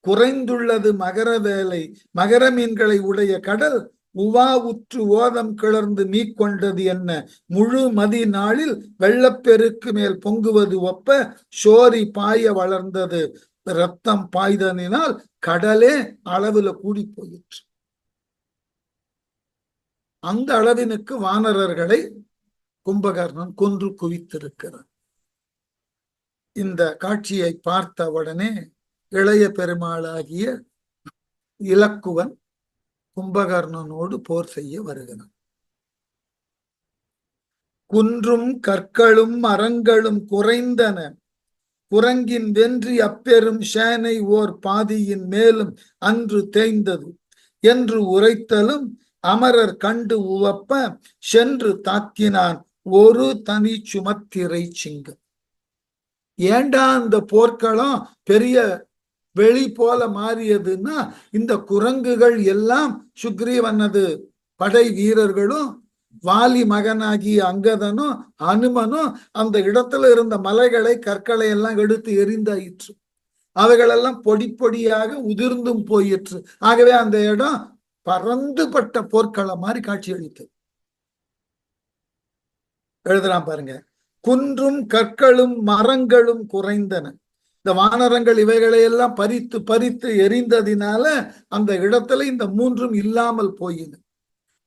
குறைந்துள்ளது மகர வேலை, மகர மீன்களை உடைய கடல் உவா உற்று ஓதம் கிளர்ந்து மீக்கொண்டது என்ன. முழு மதி நாளில் வெள்ளப்பெருக்கு மேல் பொங்குவது ஒப்ப சோரி பாய வளர்ந்தது ரத்தம் பாய்தனினால் கடலே அளவுல கூடி போயிற்று. அந்த அளவினுக்கு வானரர்களை கும்பகர்ணன் கொன்று குவித்திருக்கிறார். இந்த காட்சியை பார்த்த உடனே இளைய பெருமாளாகிய இலக்குவன் கும்பகர்ணனோடு போர் செய்ய வருகிறான். குன்றும் கற்களும் மரங்களும் குறைந்தன குரங்கின் வென்றி அப்பெரும் சேனை ஓர் பாதியின் மேலும் அன்று தேய்ந்தது என்று உரைத்தலும் அமரர் கண்டு உவப்ப சென்று தாக்கினான் ஒரு தனி சுமத்திரை சிங்கம். ஏண்டா அந்த போர்க்களம் பெரிய வெளி போல மாறியதுன்னா, இந்த குரங்குகள் எல்லாம் சுக்ரீவனது படை வீரர்களும் வாலி மகனாகிய அங்கதனும் அனுமனும் அந்த இடத்துல இருந்த மலைகளை கற்களை எல்லாம் எடுத்து எரிந்தாயிற்று. அவைகளெல்லாம் பொடி பொடியாக உதிர்ந்தும் போயிற்று. ஆகவே அந்த இடம் பறந்துபட்ட போர்க்களம் மாதிரி காட்சி அளித்தது. எழுதுறான் பாருங்க, குன்றும் கற்களும் மரங்களும் குறைந்தன. இந்த வானரங்கள் இவைகளை எல்லாம் பறித்து பறித்து எரிந்ததினால அந்த இடத்துல இந்த மூன்றும் இல்லாமல் போயின.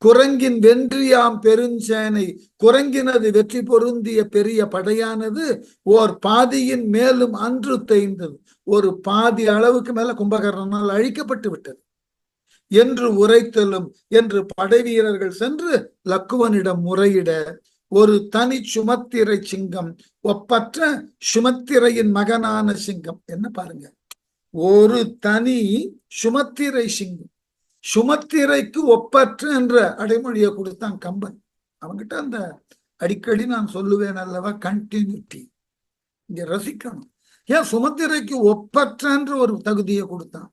குரங்கின் வென்றியாம் பெருஞ்சேனை, குரங்கினது வெற்றி பொருந்திய பெரிய படையானது ஓர் பாதியின் மேலும் அன்று தேய்ந்தது, ஒரு பாதி அளவுக்கு மேல கும்பகர்ணனால் அழிக்கப்பட்டு விட்டது என்று உரைத்தலும் என்று படை வீரர்கள் சென்று லக்குவனிடம் முறையிட ஒரு தனி சுமத்திரை சிங்கம் ஒப்பற்ற சுமத்திரையின் மகனான சிங்கம். என்ன பாருங்க, ஒரு தனி சுமத்திரை சிங்கம், சுமத்திரைக்கு ஒப்பற்ற என்ற அடைமொழியை கொடுத்தான் கம்பன். அவன்கிட்ட அந்த அடிக்கடி நான் சொல்லுவேன் அல்லவா, கண்டினியூட்டி இங்க ரசிக்கணும். ஏன் சுமத்திரைக்கு ஒப்பற்ற என்ற ஒரு தகுதியை கொடுத்தான்?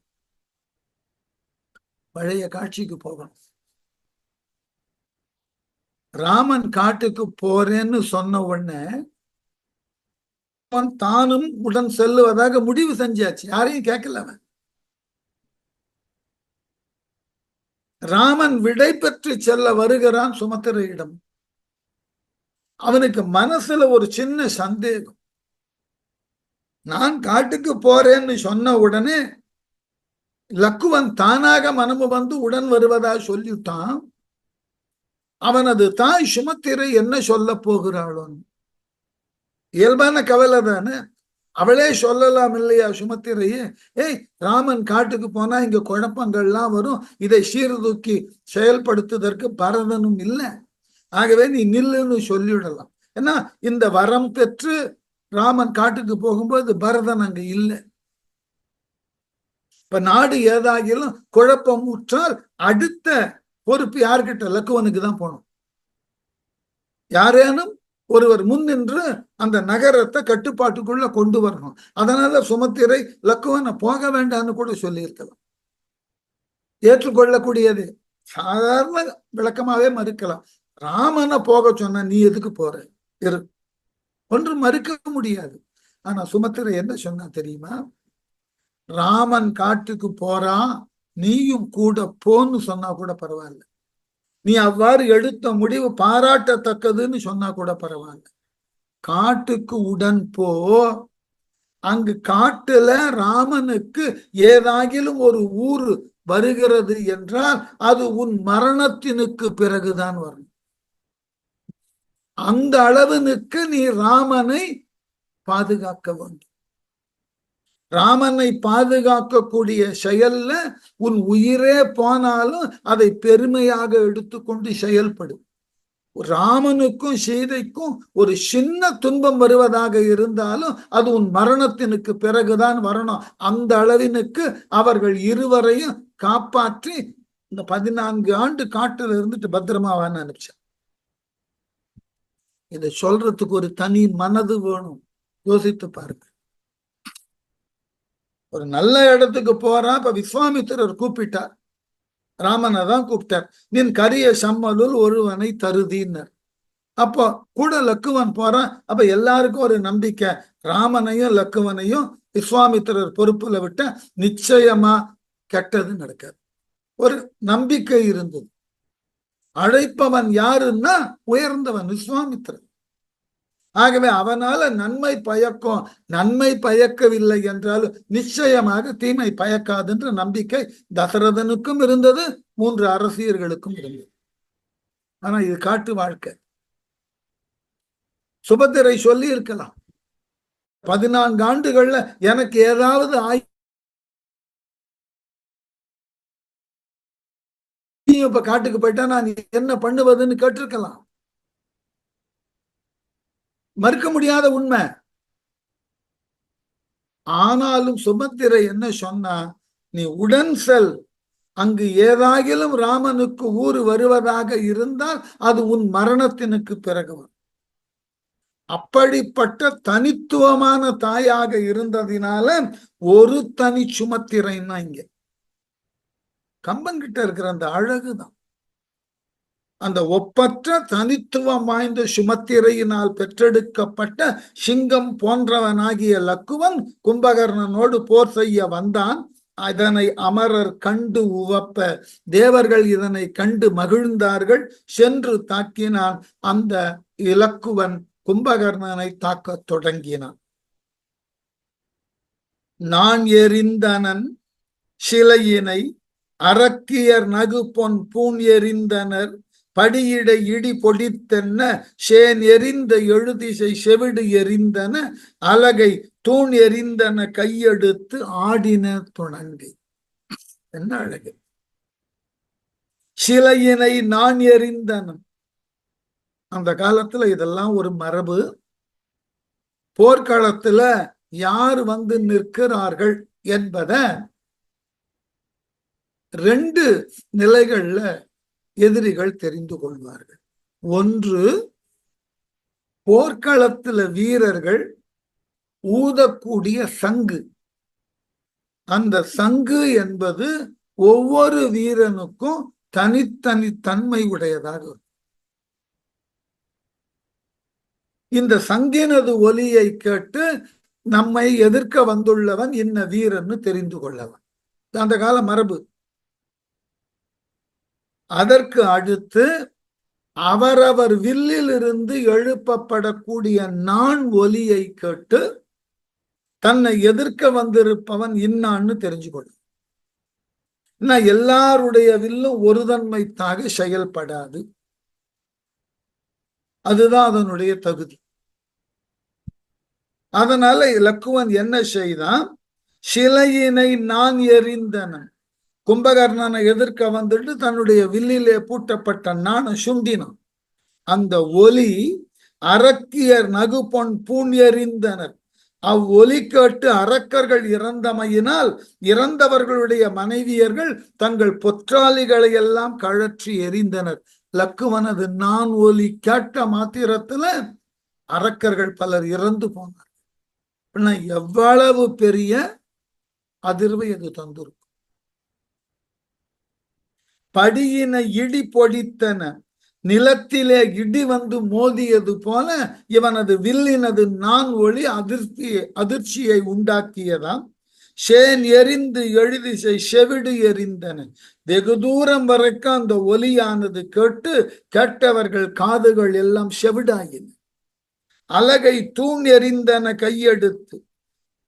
பழைய காட்சிக்கு போகணும். ராமன் காட்டுக்கு போறேன்னு சொன்ன உடனே தானும் உடன் செல்லுவதாக முடிவு செஞ்சாச்சு, யாரையும் கேட்கல. அவன் ராமன் விடை பெற்று செல்ல வருகிறான் சுமத்திரையிடம். அவனுக்கு மனசுல ஒரு சின்ன சந்தேகம். நான் காட்டுக்கு போறேன்னு சொன்ன உடனே லக்குவன் தானாக மனமு வந்து உடன் வருவதா சொல்லிட்டான். அவனது தாய் சுமத்திரை என்ன சொல்ல போகிறாளோ, இயல்பான கவலை தானே. அவளே சொல்லலாம் இல்லையா சுமத்திரையே, ஏய் ராமன் காட்டுக்கு போனா இங்க குழப்பங்கள்லாம் வரும், இதை சீர்தூக்கி செயல்படுத்துவதற்கு பரதனும் இல்லை, ஆகவே நீ நில்லுன்னு சொல்லிவிடலாம். ஏன்னா இந்த வரம் பெற்று ராமன் காட்டுக்கு போகும்போது பரதன் அங்க இல்லை. இப்ப நாடு ஏதாகிலும் குழப்பம் உற்றால் அடுத்த பொறுப்பு யார்கிட்ட? லக்குவனுக்கு தான் போகணும். யாரேனும் ஒருவர் முன் நின்று அந்த நகரத்தை கட்டுப்பாட்டுக்குள்ள கொண்டு வரணும். அதனால சுமத்திரை லக்குவனை போக வேண்டாம்னு கூட சொல்லி இருக்கலாம். ஏற்றுக்கொள்ளக்கூடியது, சாதாரண விளக்கமாவே மறுக்கலாம். ராமனை போக சொன்ன நீ எதுக்கு போற இரு, ஒன்று மறுக்க முடியாது. ஆனா சுமத்திரை என்ன சொன்னா தெரியுமா? ராமன் காட்டுக்கு போறான், நீயும் கூட போன்னு சொன்னா கூட பரவாயில்ல, நீ அவ்வாறு எடுத்த முடிவு பாராட்டத்தக்கதுன்னு சொன்னா கூட பரவாயில்ல, காட்டுக்கு உடன் போ. அங்கு காட்டுல ராமனுக்கு ஏதாகிலும் ஒரு ஊர் வருகிறது என்றால் அது உன் மரணத்தினுக்கு பிறகுதான் வரும். அந்த அளவினுக்கு நீ ராமனை பாதுகாக்க வேண்டும். ராமனை பாதுகாக்கக்கூடிய செயல்ல உன் உயிரே போனாலும் அதை பெருமையாக எடுத்துக்கொண்டு செயல்படும். ராமனுக்கும் சீதைக்கும் ஒரு சின்ன துன்பம் வருவதாக இருந்தாலும் அது உன் மரணத்தினுக்கு பிறகுதான் வரணும். அந்த அளவினுக்கு அவர்கள் இருவரையும் காப்பாற்றி இந்த 14 ஆண்டு காட்டுல இருந்துட்டு பத்திரமாவான்னு நினைச்சேன். இதை சொல்றதுக்கு ஒரு தனி மனது வேணும். யோசித்து பாருங்க. ஒரு நல்ல இடத்துக்கு போறான். இப்ப விஸ்வாமித்திரர் கூப்பிட்டார், ராமனை தான் கூப்பிட்டார். நின் கரிய சம்மலுள் ஒருவனை தருதின்னர். அப்போ கூட லக்குவன் போறான். அப்ப எல்லாருக்கும் ஒரு நம்பிக்கை, ராமனையும் லக்குவனையும் விஸ்வாமித்திரர் பொறுப்புல விட்ட நிச்சயமா கெட்டது நடக்காது. ஒரு நம்பிக்கை இருந்தது. அழைப்பவன் யாருன்னா உயர்ந்தவன் விஸ்வாமித்திரன். ஆகவே அவனால நன்மை பயக்கும். நன்மை பயக்கவில்லை என்றாலும் நிச்சயமாக தீமை பயக்காது என்ற நம்பிக்கை தசரதனுக்கும் இருந்தது, 3 அரசியர்களுக்கும் இருந்தது. ஆனா இது காட்டு வாழ்க்கை. சுபத்திரை சொல்லி இருக்கலாம், 14 ஆண்டுகள்ல எனக்கு ஏதாவது இப்ப காட்டுக்கு போயிட்டா நான் என்ன பண்ணுவதுன்னு கேட்டிருக்கலாம். மறுக்க முடியாத உண்மை. ஆனாலும் சுபத்திரை என்ன சொன்னா, நீ உடன் செல், அங்கு ஏதாகிலும் ராமனுக்கு ஊறு வருவதாக இருந்தால் அது உன் மரணத்தினுக்கு பிறகு வரும். அப்படிப்பட்ட தனித்துவமான தாயாக இருந்ததினால ஒரு தனி சுமத்திரைன்னா இங்க கம்பன் கிட்ட இருக்கிற அந்த அழகுதான். அந்த ஒப்பற்ற தனித்துவம் வாய்ந்த சுமத்திரையினால் பெற்றெடுக்கப்பட்ட சிங்கம் போன்றவனாகிய லக்குவன் கும்பகர்ணனோடு போர் செய்ய வந்தான். இதனை அமரர் கண்டு உவப்ப, தேவர்கள் இதனை கண்டு மகிழ்ந்தார்கள். சென்று தாக்கினான். அந்த இலக்குவன் கும்பகர்ணனை தாக்கத் தொடங்கினான். நான் எறிந்தனன் சிலையினை அரக்கியர் நகு பொன் பூண் எறிந்தனர், படியிடை இடி பொடித்தென்ன சேன் எறிந்த எழுதிசை செவிடு எறிந்தன, அலகை தூண் எறிந்தன கையெடுத்து ஆடின துணங்கை. என்ன அழகு! சிலையினை நான் எறிந்தன. அந்த காலத்துல இதெல்லாம் ஒரு மரபு. போர்க்களத்துல யார் வந்து நிற்கிறார்கள் என்பத 2 நிலைகள்ல எதிரிகள் தெரிந்து கொள்வார்கள். ஒன்று, போர்க்களத்துல வீரர்கள் ஊதக்கூடிய சங்கு. அந்த சங்கு என்பது ஒவ்வொரு வீரனுக்கும் தனித்தனி தன்மை உடையதாக இருக்கும். இந்த சங்கினது ஒலியை கேட்டு நம்மை எதிர்க்க வந்துள்ளவன் இன்ன வீரன்னு தெரிந்து கொள்ளவன். அந்த கால மரபு. அதற்கு அடுத்து அவரவர் வில்லில் இருந்து எழுப்பப்படக்கூடிய நான் ஒலியை கேட்டு தன்னை எதிர்க்க வந்திருப்பவன் இன்னான்னு தெரிஞ்சு கொள்ளும். எல்லாருடைய வில்லும் ஒரு தன்மைத்தாக செயல்படாது. அதுதான் அதனுடைய தகுதி. அதனால இலக்குவன் என்ன செய்தான், சிலையினை நான் எறிந்தனன், கும்பகர்ணனை எதிர்க்க வந்துட்டு தன்னுடைய வில்லிலே பூட்டப்பட்ட நாண சுண்டினான். அந்த ஒலி அரக்கியர் நகு பொன் பூண் எறிந்தனர். அவ்வொலி கேட்டு அரக்கர்கள் இறந்தமையினால் இறந்தவர்களுடைய மனைவியர்கள் தங்கள் பொற்றாளிகளை எல்லாம் கழற்றி எறிந்தனர். லக்குவனது நான் ஒலி கேட்ட மாத்திரத்துல அரக்கர்கள் பலர் இறந்து போனார். எவ்வளவு பெரிய அதிர்வை அது தந்திருக்கும். படியின இடி பொடித்தன, நிலத்திலே இடி வந்து மோதியது போல இவனது வில்லினது நான் ஒளி அதிர்ச்சியை உண்டாக்கியதாம். சேன் எரிந்து எழுதிசை செவிடு எறிந்தன. வெகு தூரம் வரைக்கும் அந்த ஒலியானது கேட்டு கேட்டவர்கள் காதுகள் எல்லாம் செவிடாயின. அலகை தூண் எறிந்தன கையெடுத்து,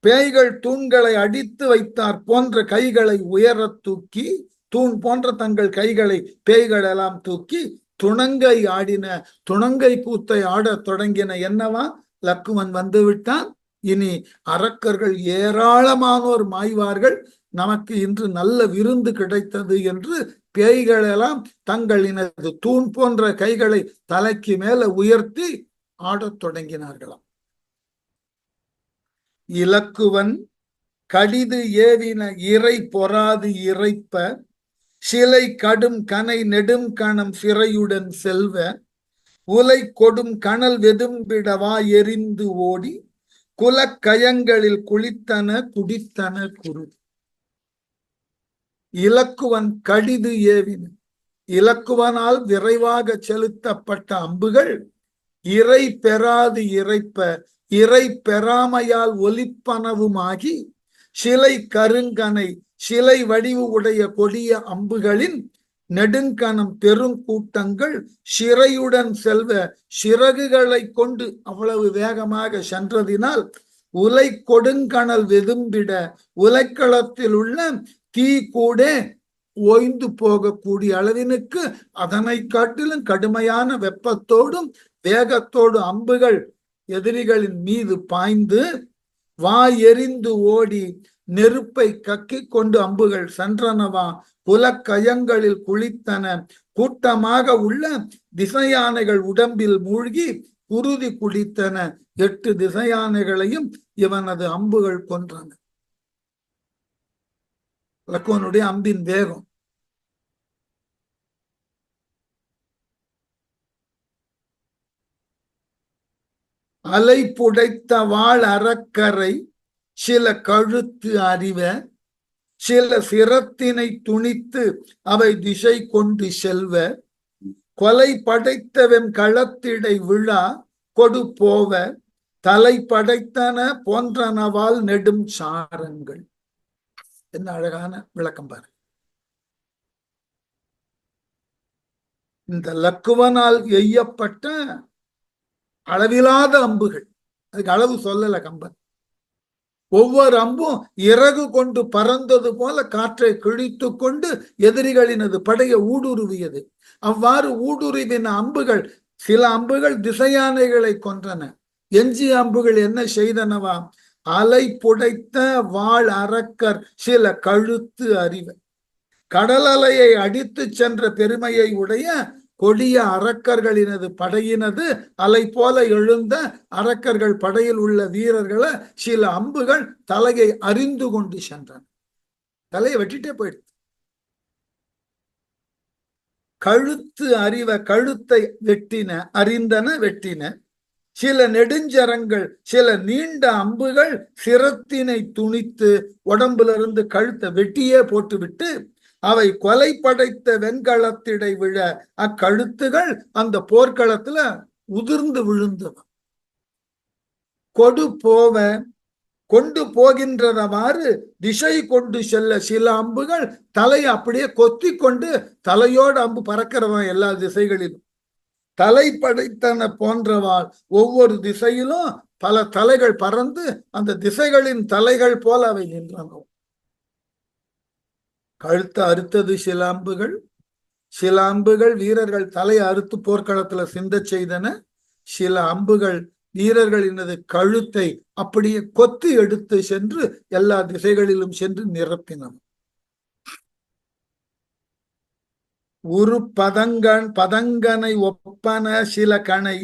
பேய்கள் தூண்களை அடித்து வைத்தார் போன்ற கைகளை உயர தூக்கி, தூண் போன்ற தங்கள் கைகளை பேய்கள் எல்லாம் தூக்கி துணங்கை ஆடின. துணங்கை கூத்தை ஆடத் தொடங்கின. என்னவா, லக்குவன் வந்து விட்டான், இனி அரக்கர்கள் ஏராளமானோர் மாய்வார்கள், நமக்கு இன்று நல்ல விருந்து கிடைத்தது என்று பேய்களெல்லாம் தங்களினது தூண் போன்ற கைகளை தலைக்கு மேல உயர்த்தி ஆடத் தொடங்கினார்களாம். இலக்குவன் கடிது ஏவின இறை பொறாது இறைப்ப, சிலை கடும் கனை நெடும் கணம் சிறையுடன் செல்வ, உலை கொடும் கணல் வெதும்பிடவா எரிந்து ஓடி, குலக்கயங்களில் குளித்தன குடித்தன குரு. இலக்குவன் கடிது ஏவின. இலக்குவனால் விரைவாக செலுத்தப்பட்ட அம்புகள் இறை பெறாது இறைப்ப, இறை பெறாமையால் ஒலிப்பனவுமாகி, சிலை கருங்கனை சிலை வடிவு உடைய கொடிய அம்புகளின் நெடுங்கணம் பெருங்கூட்டங்கள் சிறையுடன் செல்வ, சிறகுகளை கொண்டு அவ்வளவு வேகமாக சென்றதினால் உலை கொடுங்கணல் வெதும்பிட, உலைக்களத்தில் உள்ள தீ கூட ஓய்ந்து போகக்கூடிய அளவினுக்கு அதனை காட்டிலும் கடுமையான வெப்பத்தோடும் வேகத்தோடு அம்புகள் எதிரிகளின் மீது பாய்ந்து வாய் எரிந்து ஓடி நெருப்பை கக்கிக் கொண்டு அம்புகள் சென்றனவா. புலக்கயங்களில் குளித்தன. கூட்டமாக உள்ள திசையானைகள் உடம்பில் மூழ்கி குருதி குடித்தன. 8 திசையானைகளையும் இவனது அம்புகள் கொன்றன. லக்குவனுடைய அம்பின் வேகம். அலை புடைத்த வாழ் அறக்கரை சில கழுத்து அறிவ சில சிரத்தினை துணித்து அவை திசை கொண்டு செல்வ கொலை படைத்தவன் களத்திடை விழா கொடு போவ தலை படைத்தன போன்றனவால் நெடும் சாரங்கள். என்ன அழகான விளக்கம் பாரு. இந்த லக்குவனால் எய்யப்பட்ட அளவிலாத அம்புகள், அதுக்கு அளவு சொல்லல கம்பன். ஒவ்வொரு அம்பும் இறகு கொண்டு பறந்தது போல காற்றை கிழித்து கொண்டு எதிரிகளினது படையை ஊடுருவியது. அவ்வாறு ஊடுருவின அம்புகள், சில அம்புகள் திசையானைகளை கொன்றன. எஞ்சிய அம்புகள் என்ன செய்தனவா? அலை புடைத்த வாழ் அரக்கர் சில கழுத்து அறிவ. கடல் அலையை அடித்து சென்ற பெருமையை உடைய கொடிய அரக்கர்களினது படையினது அலை போல எழுந்த அரக்கர்கள் படையில் உள்ள வீரர்களை சில அம்புகள் தலையை அறிந்து கொண்டு சென்றன. தலையை வெட்டிட்டே போயிடுது. கழுத்து அறிவ, கழுத்தை வெட்டின, அறிந்தன வெட்டின. சில நெடுஞ்சரங்கள், சில நீண்ட அம்புகள் சிரத்தினை துணித்து உடம்பிலிருந்து கழுத்தை வெட்டியே போட்டுவிட்டு அவை கொலை படைத்த வெண்களத்திடை விழ அக்கழுத்துகள் அந்த போர்க்களத்துல உதிர்ந்து விழுந்தன. கொடு போவ, கொண்டு போகின்றவாறு திசை கொண்டு செல்ல சில அம்புகள் தலையை அப்படியே கொத்தி கொண்டு தலையோடு அம்பு பறக்கிறவன் எல்லா திசைகளிலும். தலை படைத்தன போன்றவாள் ஒவ்வொரு திசையிலும் பல தலைகள் பறந்து அந்த திசைகளின் தலைகள் போல அவை நின்றன. கழுத்தை அறுத்தது சில அம்புகள். சில அம்புகள் வீரர்கள் தலையை அறுத்து போர்க்களத்துல சிந்த செய்தன. சில அம்புகள் வீரர்களினது கழுத்தை அப்படியே கொத்தி எடுத்து சென்று எல்லா திசைகளிலும் சென்று நிரப்பின. உரு பதங்கனை ஒப்பன சில கணை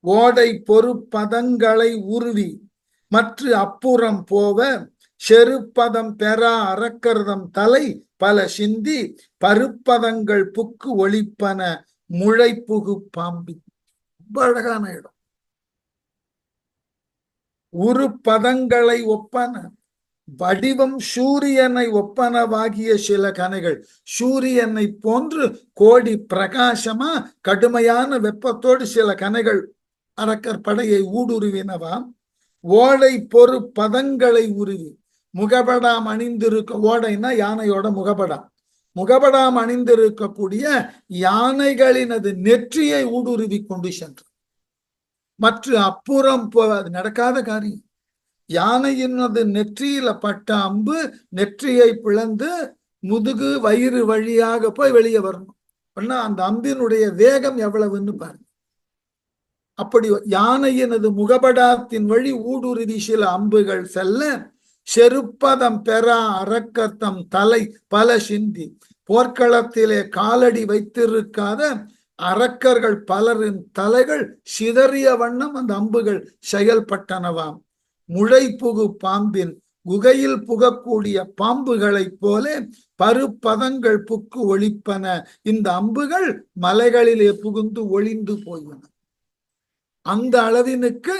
ஓடை பொறு பதங்களை உருவி மற்ற அப்புறம் போவ செருப்பதம் பெறா அரக்கர்தம் தலை பல சிந்தி பருப்பதங்கள் புக்கு ஒளிப்பன முளைப்புகு பாம்பி. ரொம்ப அழகான இடம். உரு பதங்களை ஒப்பன, வடிவம் சூரியனை ஒப்பனவாகிய சில கணைகள். சூரியனை போன்று கோடி பிரகாசமா கடுமையான வெப்பத்தோடு சில கணைகள் அரக்கர் படையை ஊடுருவினவா. ஓடை பொறு பதங்களை உருவி, முகபடாம் அணிந்திருக்க, ஓடைன்னா யானையோட முகபடாம், முகபடாம் அணிந்திருக்கக்கூடிய யானைகளினது நெற்றியை ஊடுருவி கொண்டு சென்று மற்ற அப்புறம் அது நடக்காத காரியம். யானையினது நெற்றியில பட்ட அம்பு நெற்றியை பிளந்து முதுகு வயிறு வழியாக போய் வெளியே வரணும். அப்படின்னா அந்த அம்பினுடைய வேகம் எவ்வளவுன்னு பாருங்க. அப்படி யானையினது முகபடாத்தின் வழி ஊடுருவி சில அம்புகள் செல்ல செருப்பதம் பெறா அரக்கத்தம் தலை பல சிந்தி. போர்க்களத்திலே காலடி வைத்திருக்காத அரக்கர்கள் பலரின் தலைகள் சிதறிய வண்ணம் அந்த அம்புகள் செயல்பட்டனவாம். முளைப்புகு பாம்பின், குகையில் புகக்கூடிய பாம்புகளைப் போல பருப்பதங்கள் புக்கு ஒளிப்பன. இந்த அம்புகள் மலைகளிலே புகுந்து ஒளிந்து போயின. அந்த அளவினுக்கு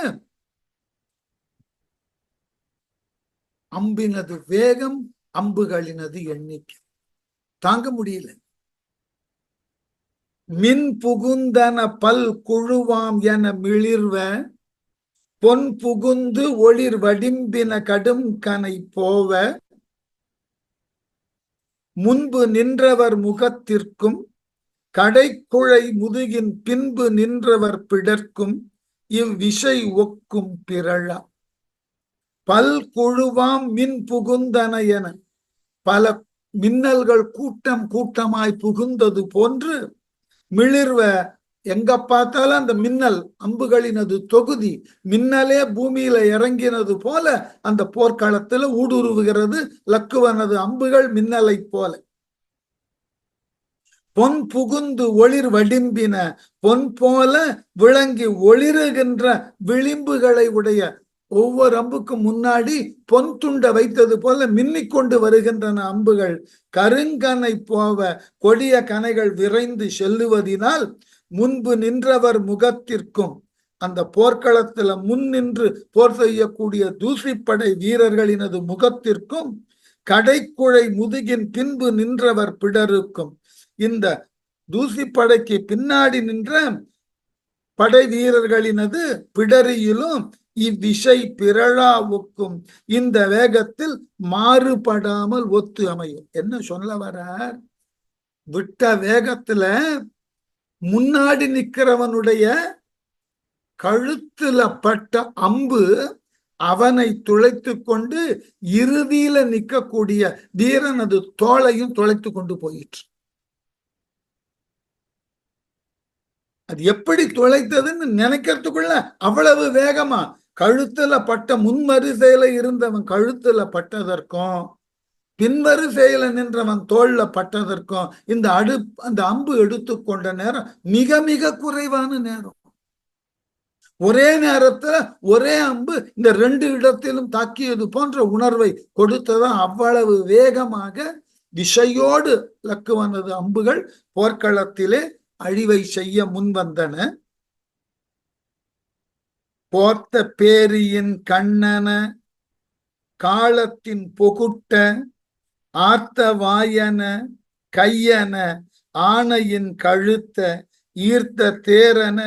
அம்பினது வேகம், அம்புகளினது எண்ணிக்கை தாங்க முடியல. மின் புகுந்தன பல் குழுவாம் என மிளிர்வ பொன் புகுந்து ஒளிர் வடிம்பின கடும் கனை போவ முன்பு நின்றவர் முகத்திற்கும் கடைக்குழை முதுகின் பின்பு நின்றவர் பிடர்க்கும் இவ்விசை ஒக்கும் பிறழா. பல் குழுவாம் மின் புகுந்தன என பல மின்னல்கள் கூட்டம் கூட்டமாய் புகுந்தது போன்று மிளிர்வ, எங்க பார்த்தாலும் அந்த மின்னல் அம்புகளினது தொகுதி மின்னலே பூமியில இறங்கினது போல அந்த போர்க்களத்துல ஊடுருவுகிறது லக்குவனது அம்புகள் மின்னலை போல. பொன் புகுந்து ஒளிர் வடிம்பின, பொன் போல விளங்கி ஒளிருகின்ற விளிம்புகளை உடைய ஒவ்வொரு அம்புக்கும் முன்னாடி பொன் துண்டை வைத்தது போல மின்னிக்கொண்டு வருகின்றன அம்புகள். கருங்கனை போவ கொடிய கனைகள் விரைந்து செல்லுவதினால் முன்பு நின்றவர் முகத்திற்கும், அந்த போர்க்களத்துல முன் நின்று போர் செய்யக்கூடிய தூசிப்படை வீரர்களினது முகத்திற்கும், கடைக்குழை முதுகின் பின்பு நின்றவர் பிடருக்கும், இந்த தூசிப்படைக்கு பின்னாடி நின்ற படை வீரர்களினது பிடரியிலும் இவ்விசை பிறழாவுக்கும் இந்த வேகத்தில் மாறுபடாமல் ஒத்து அமையும். என்ன சொல்ல வரார்? விட்ட வேகத்துல முன்னாடி நிக்கிறவனுடைய கழுத்துல பட்ட அம்பு அவனை துளைத்து கொண்டு இறுதியில நிற்கக்கூடிய வீரனது தோளையும் துளைத்து கொண்டு போயிற்று. அது எப்படி துளைத்ததுன்னு நினைக்கிறதுக்குள்ள அவ்வளவு வேகமா கழுத்துல பட்ட முன்வரிசையில இருந்தவன் கழுத்துல பட்டதற்கும் பின்வரிசையில நின்றவன் தோல்ல பட்டதற்கும் அந்த அம்பு எடுத்துக்கொண்ட நேரம் மிக மிக குறைவான நேரம். ஒரே நேரத்துல ஒரே அம்பு இந்த 2 இடத்திலும் தாக்கியது போன்ற உணர்வை கொடுத்ததான் அவ்வளவு வேகமாக விசையோடு லக்குவனது அம்புகள் போர்க்களத்திலே அழிவை செய்ய முன்வந்தன. போர்த்த பேரியின் கண்ணன காலத்தின் பொகுட்ட ஆர்த்த வாயன கையன ஆணையின் கழுத்த ஈர்த்த தேரன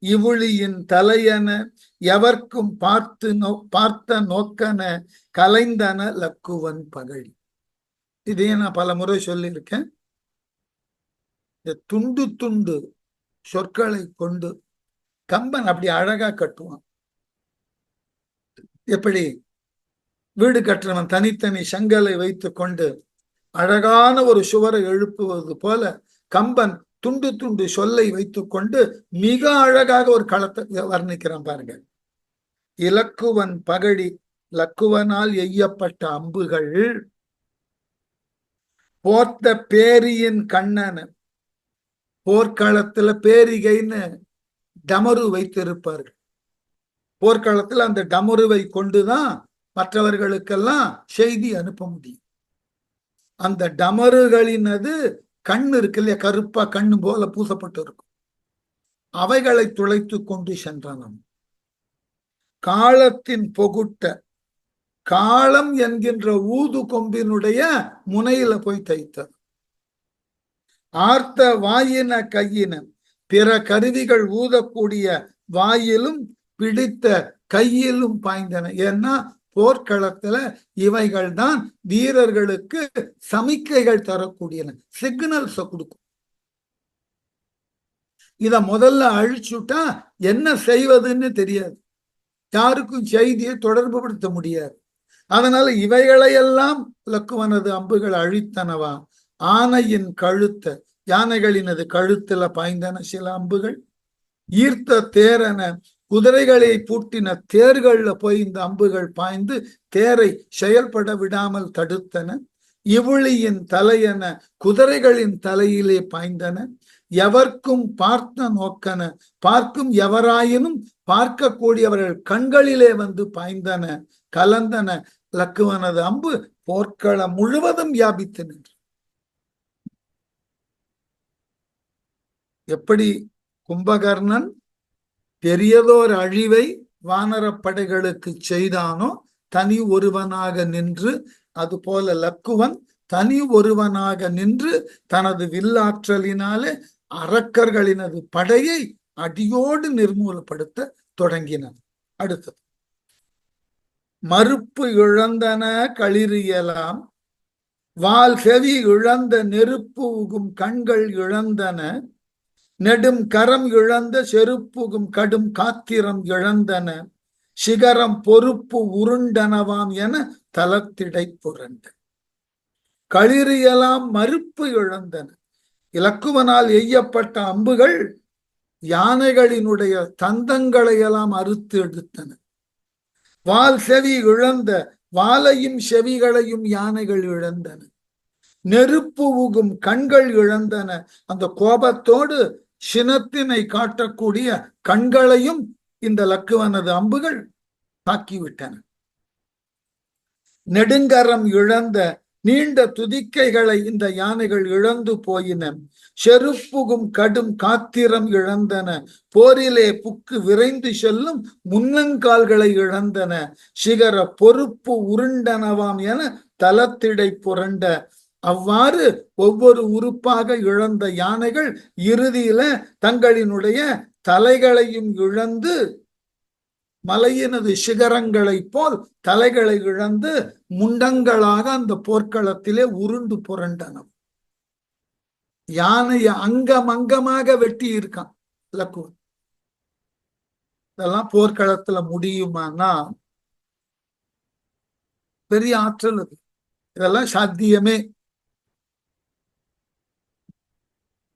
இவுளியின் தலையன எவர்க்கும் பார்த்த நோக்கன கலைந்தன லக்குவன் பகழி. இதையே நான் பல முறை சொல்லியிருக்கேன். இந்த துண்டு துண்டு சொற்களை கொண்டு கம்பன் அப்படி அழகா கட்டுவான். எப்படி வீடு கட்டுறவன் தனித்தனி சங்கலை வைத்து கொண்டு அழகான ஒரு சுவரை எழுப்புவது போல கம்பன் துண்டு துண்டு சொல்லை வைத்துக் கொண்டு மிக அழகாக ஒரு களத்தை வர்ணிக்கிறான் பாருங்க. இலக்குவன் பகழி, லக்குவனால் எய்யப்பட்ட அம்புகள் போர்த்த பேரியின் கண்ணன, போர்க்களத்துல பேரிகைன்னு டமரு வைத்திருப்பார்கள். போர்க்களத்துல அந்த டமருவை கொண்டுதான் மற்றவர்களுக்கெல்லாம் செய்தி அனுப்ப முடியும். அந்த டமருகளினது கண்ணு இருக்கு இல்லையா, கருப்பா கண்ணு போல பூசப்பட்டு இருக்கும். அவைகளை துளைத்து கொண்டு சென்றனம். காலத்தின் பொகுட்ட, காலம் என்கின்ற ஊது கொம்பினுடைய முனையில போய் தைத்தது. ஆர்த்த வாயின கையின, பிற கருவிகள் ஊதக்கூடிய வாயிலும் பிடித்த கையிலும் பாய்ந்தன. ஏன்னா போர்க்களத்துல இவைகள் தான் வீரர்களுக்கு சமிக்கைகள் தரக்கூடியன, சிக்னல்ஸ கொடுக்கும். இத முதல்ல அழிச்சுட்டா என்ன செய்வதுன்னு தெரியாது, யாருக்கும் செய்தியை தொடர்பு படுத்த முடியாது. அதனால இவைகளையெல்லாம் லக்குவனது அம்புகள் அழித்தனவா. ஆனையின் கழுத்த, யானைகளினது கழுத்துல பாய்ந்தன சில அம்புகள். ஈர்த்த தேரன, குதிரைகளை பூட்டின தேர்கள்ல போய் இந்த அம்புகள் பாய்ந்து தேரை செயல்பட விடாமல் தடுத்தன. இவுளியின் தலையன, குதிரைகளின் தலையிலே பாய்ந்தன. எவர்க்கும் பார்த்த நோக்கன, பார்க்கும் எவராயினும் பார்க்கக்கூடியவர்கள் கண்களிலே வந்து பாய்ந்தன. கலந்தன லக்குவனது அம்பு போர்க்களம் முழுவதும் வியாபித்து நின்று. எப்படி கும்பகர்ணன் பெரியதோர் அழிவை வானரப்படைகளுக்கு செய்தானோ தனி ஒருவனாக நின்று, அது போல லக்குவன் தனி ஒருவனாக நின்று தனது வில்லாற்றலினாலே அரக்கர்களினது படையை அடியோடு நிர்மூலப்படுத்த தொடங்கினான். அடுத்தது மறுப்பு இழந்தன களிறியலாம், வால் செவி இழந்த நெருப்பு உகும் கண்கள் இழந்தன, நெடும் கரம் இழந்த செருப்புகும் கடும் காத்திரம் இழந்தன, சிகரம் பொறுப்பு உருண்டனவாம் என தளத்திடை புரண்ட. களிறியலாம் மறுப்பு இழந்தன, இலக்குவனால் எய்யப்பட்ட அம்புகள் யானைகளினுடைய தந்தங்களையெல்லாம் அறுத்து எடுத்தன. வால் செவி இழந்த, வாலையும் செவிகளையும் யானைகள் இழந்தன. நெருப்பு உகும் கண்கள் இழந்தன, அந்த கோபத்தோடு சினத்தினை காட்டக்கூடிய கண்களையும் இந்த லக்குவனது அம்புகள் தாக்கிவிட்டன. நெடுங்கரம் இழந்த நீண்ட துதிக்கைகளை இந்த யானைகள் இழந்து போயின. செருப்புகும் கடும் காத்திரம் இழந்தன. போரிலே புக்கு விரைந்து செல்லும் முன்னங்கால்களை இழந்தன. சிகர பொறுப்பு உருண்டனவாம் என தலத்திடை புரண்ட. அவ்வாறு ஒவ்வொரு உறுப்பாக இழந்த யானைகள் இறுதியில தங்களினுடைய தலைகளையும் இழந்து மலையினது சிகரங்களை போல் தலைகளை இழந்து முண்டங்களாக அந்த போர்க்களத்திலே உருண்டு புரண்டன. யானையை அங்கமாக வெட்டி இருக்கான் இலக்குவன். இதெல்லாம் போர்க்களத்துல முடியுமானா பெரிய ஆற்றல் அது. இதெல்லாம் சாத்தியமே.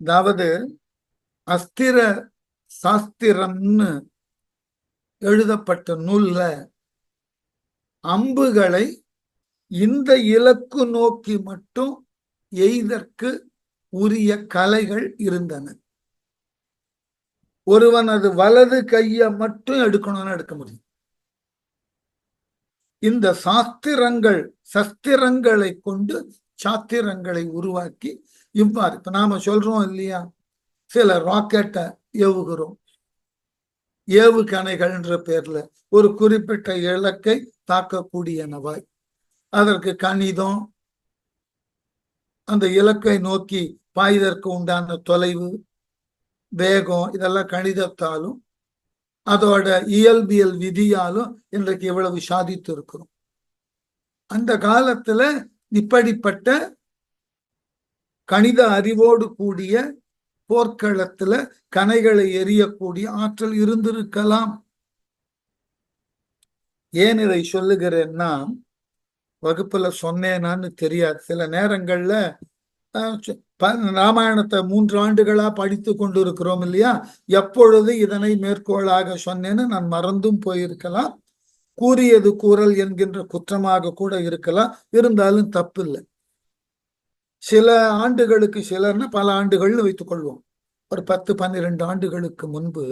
அதாவது அஸ்திர சாஸ்திரம்னு எழுதப்பட்ட நூல்ல அம்புகளை இந்த இலக்கு நோக்கி மட்டும் எய்தற்கு உரிய கலைகள் இருந்தன. ஒருவனது வலது கையை மட்டும் எடுக்கணும்னு எடுக்க முடியும். இந்த சஸ்திரங்களை கொண்டு சாத்திரங்களை உருவாக்கி இவ்வாறு இப்ப நாம சொல்றோம் இல்லையா, சில ராக்கெட்டை ஏவுகிறோம், ஏவுகணைகள் என்ற பேர்ல ஒரு குறிப்பிட்ட இலக்கை தாக்கக்கூடியனவாய். அதற்கு கணிதம், அந்த இலக்கை நோக்கி பாய்வதற்கு உண்டான தொலைவு, வேகம், இதெல்லாம் கணிதத்தாலும் அதோட இயல்பியல் விதியாலும் இன்றைக்கு இவ்வளவு சாதித்து இருக்கிறோம். அந்த காலத்துல இப்படிப்பட்ட கணித அறிவோடு கூடிய போர்க்களத்துல கணைகளை எரியக்கூடிய ஆற்றல் இருந்திருக்கலாம். ஏன் இதை சொல்லுகிறேன்னா, வகுப்புல சொன்னேனான்னு தெரியாது. சில நேரங்கள்ல ராமாயணத்தை 3 ஆண்டுகளா படித்து கொண்டு இருக்கிறோம் இல்லையா, எப்பொழுது இதனை மேற்கோளாக சொன்னேன்னு நான் மறந்தும் போயிருக்கலாம். கூறியது கூறல் என்கின்ற குற்றமாக கூட இருக்கலாம். இருந்தாலும் தப்பு இல்லை. சில ஆண்டுகளுக்கு, சிலர்னா பல ஆண்டுகள்னு வைத்துக் கொள்வோம், ஒரு 10-12 ஆண்டுகளுக்கு முன்பு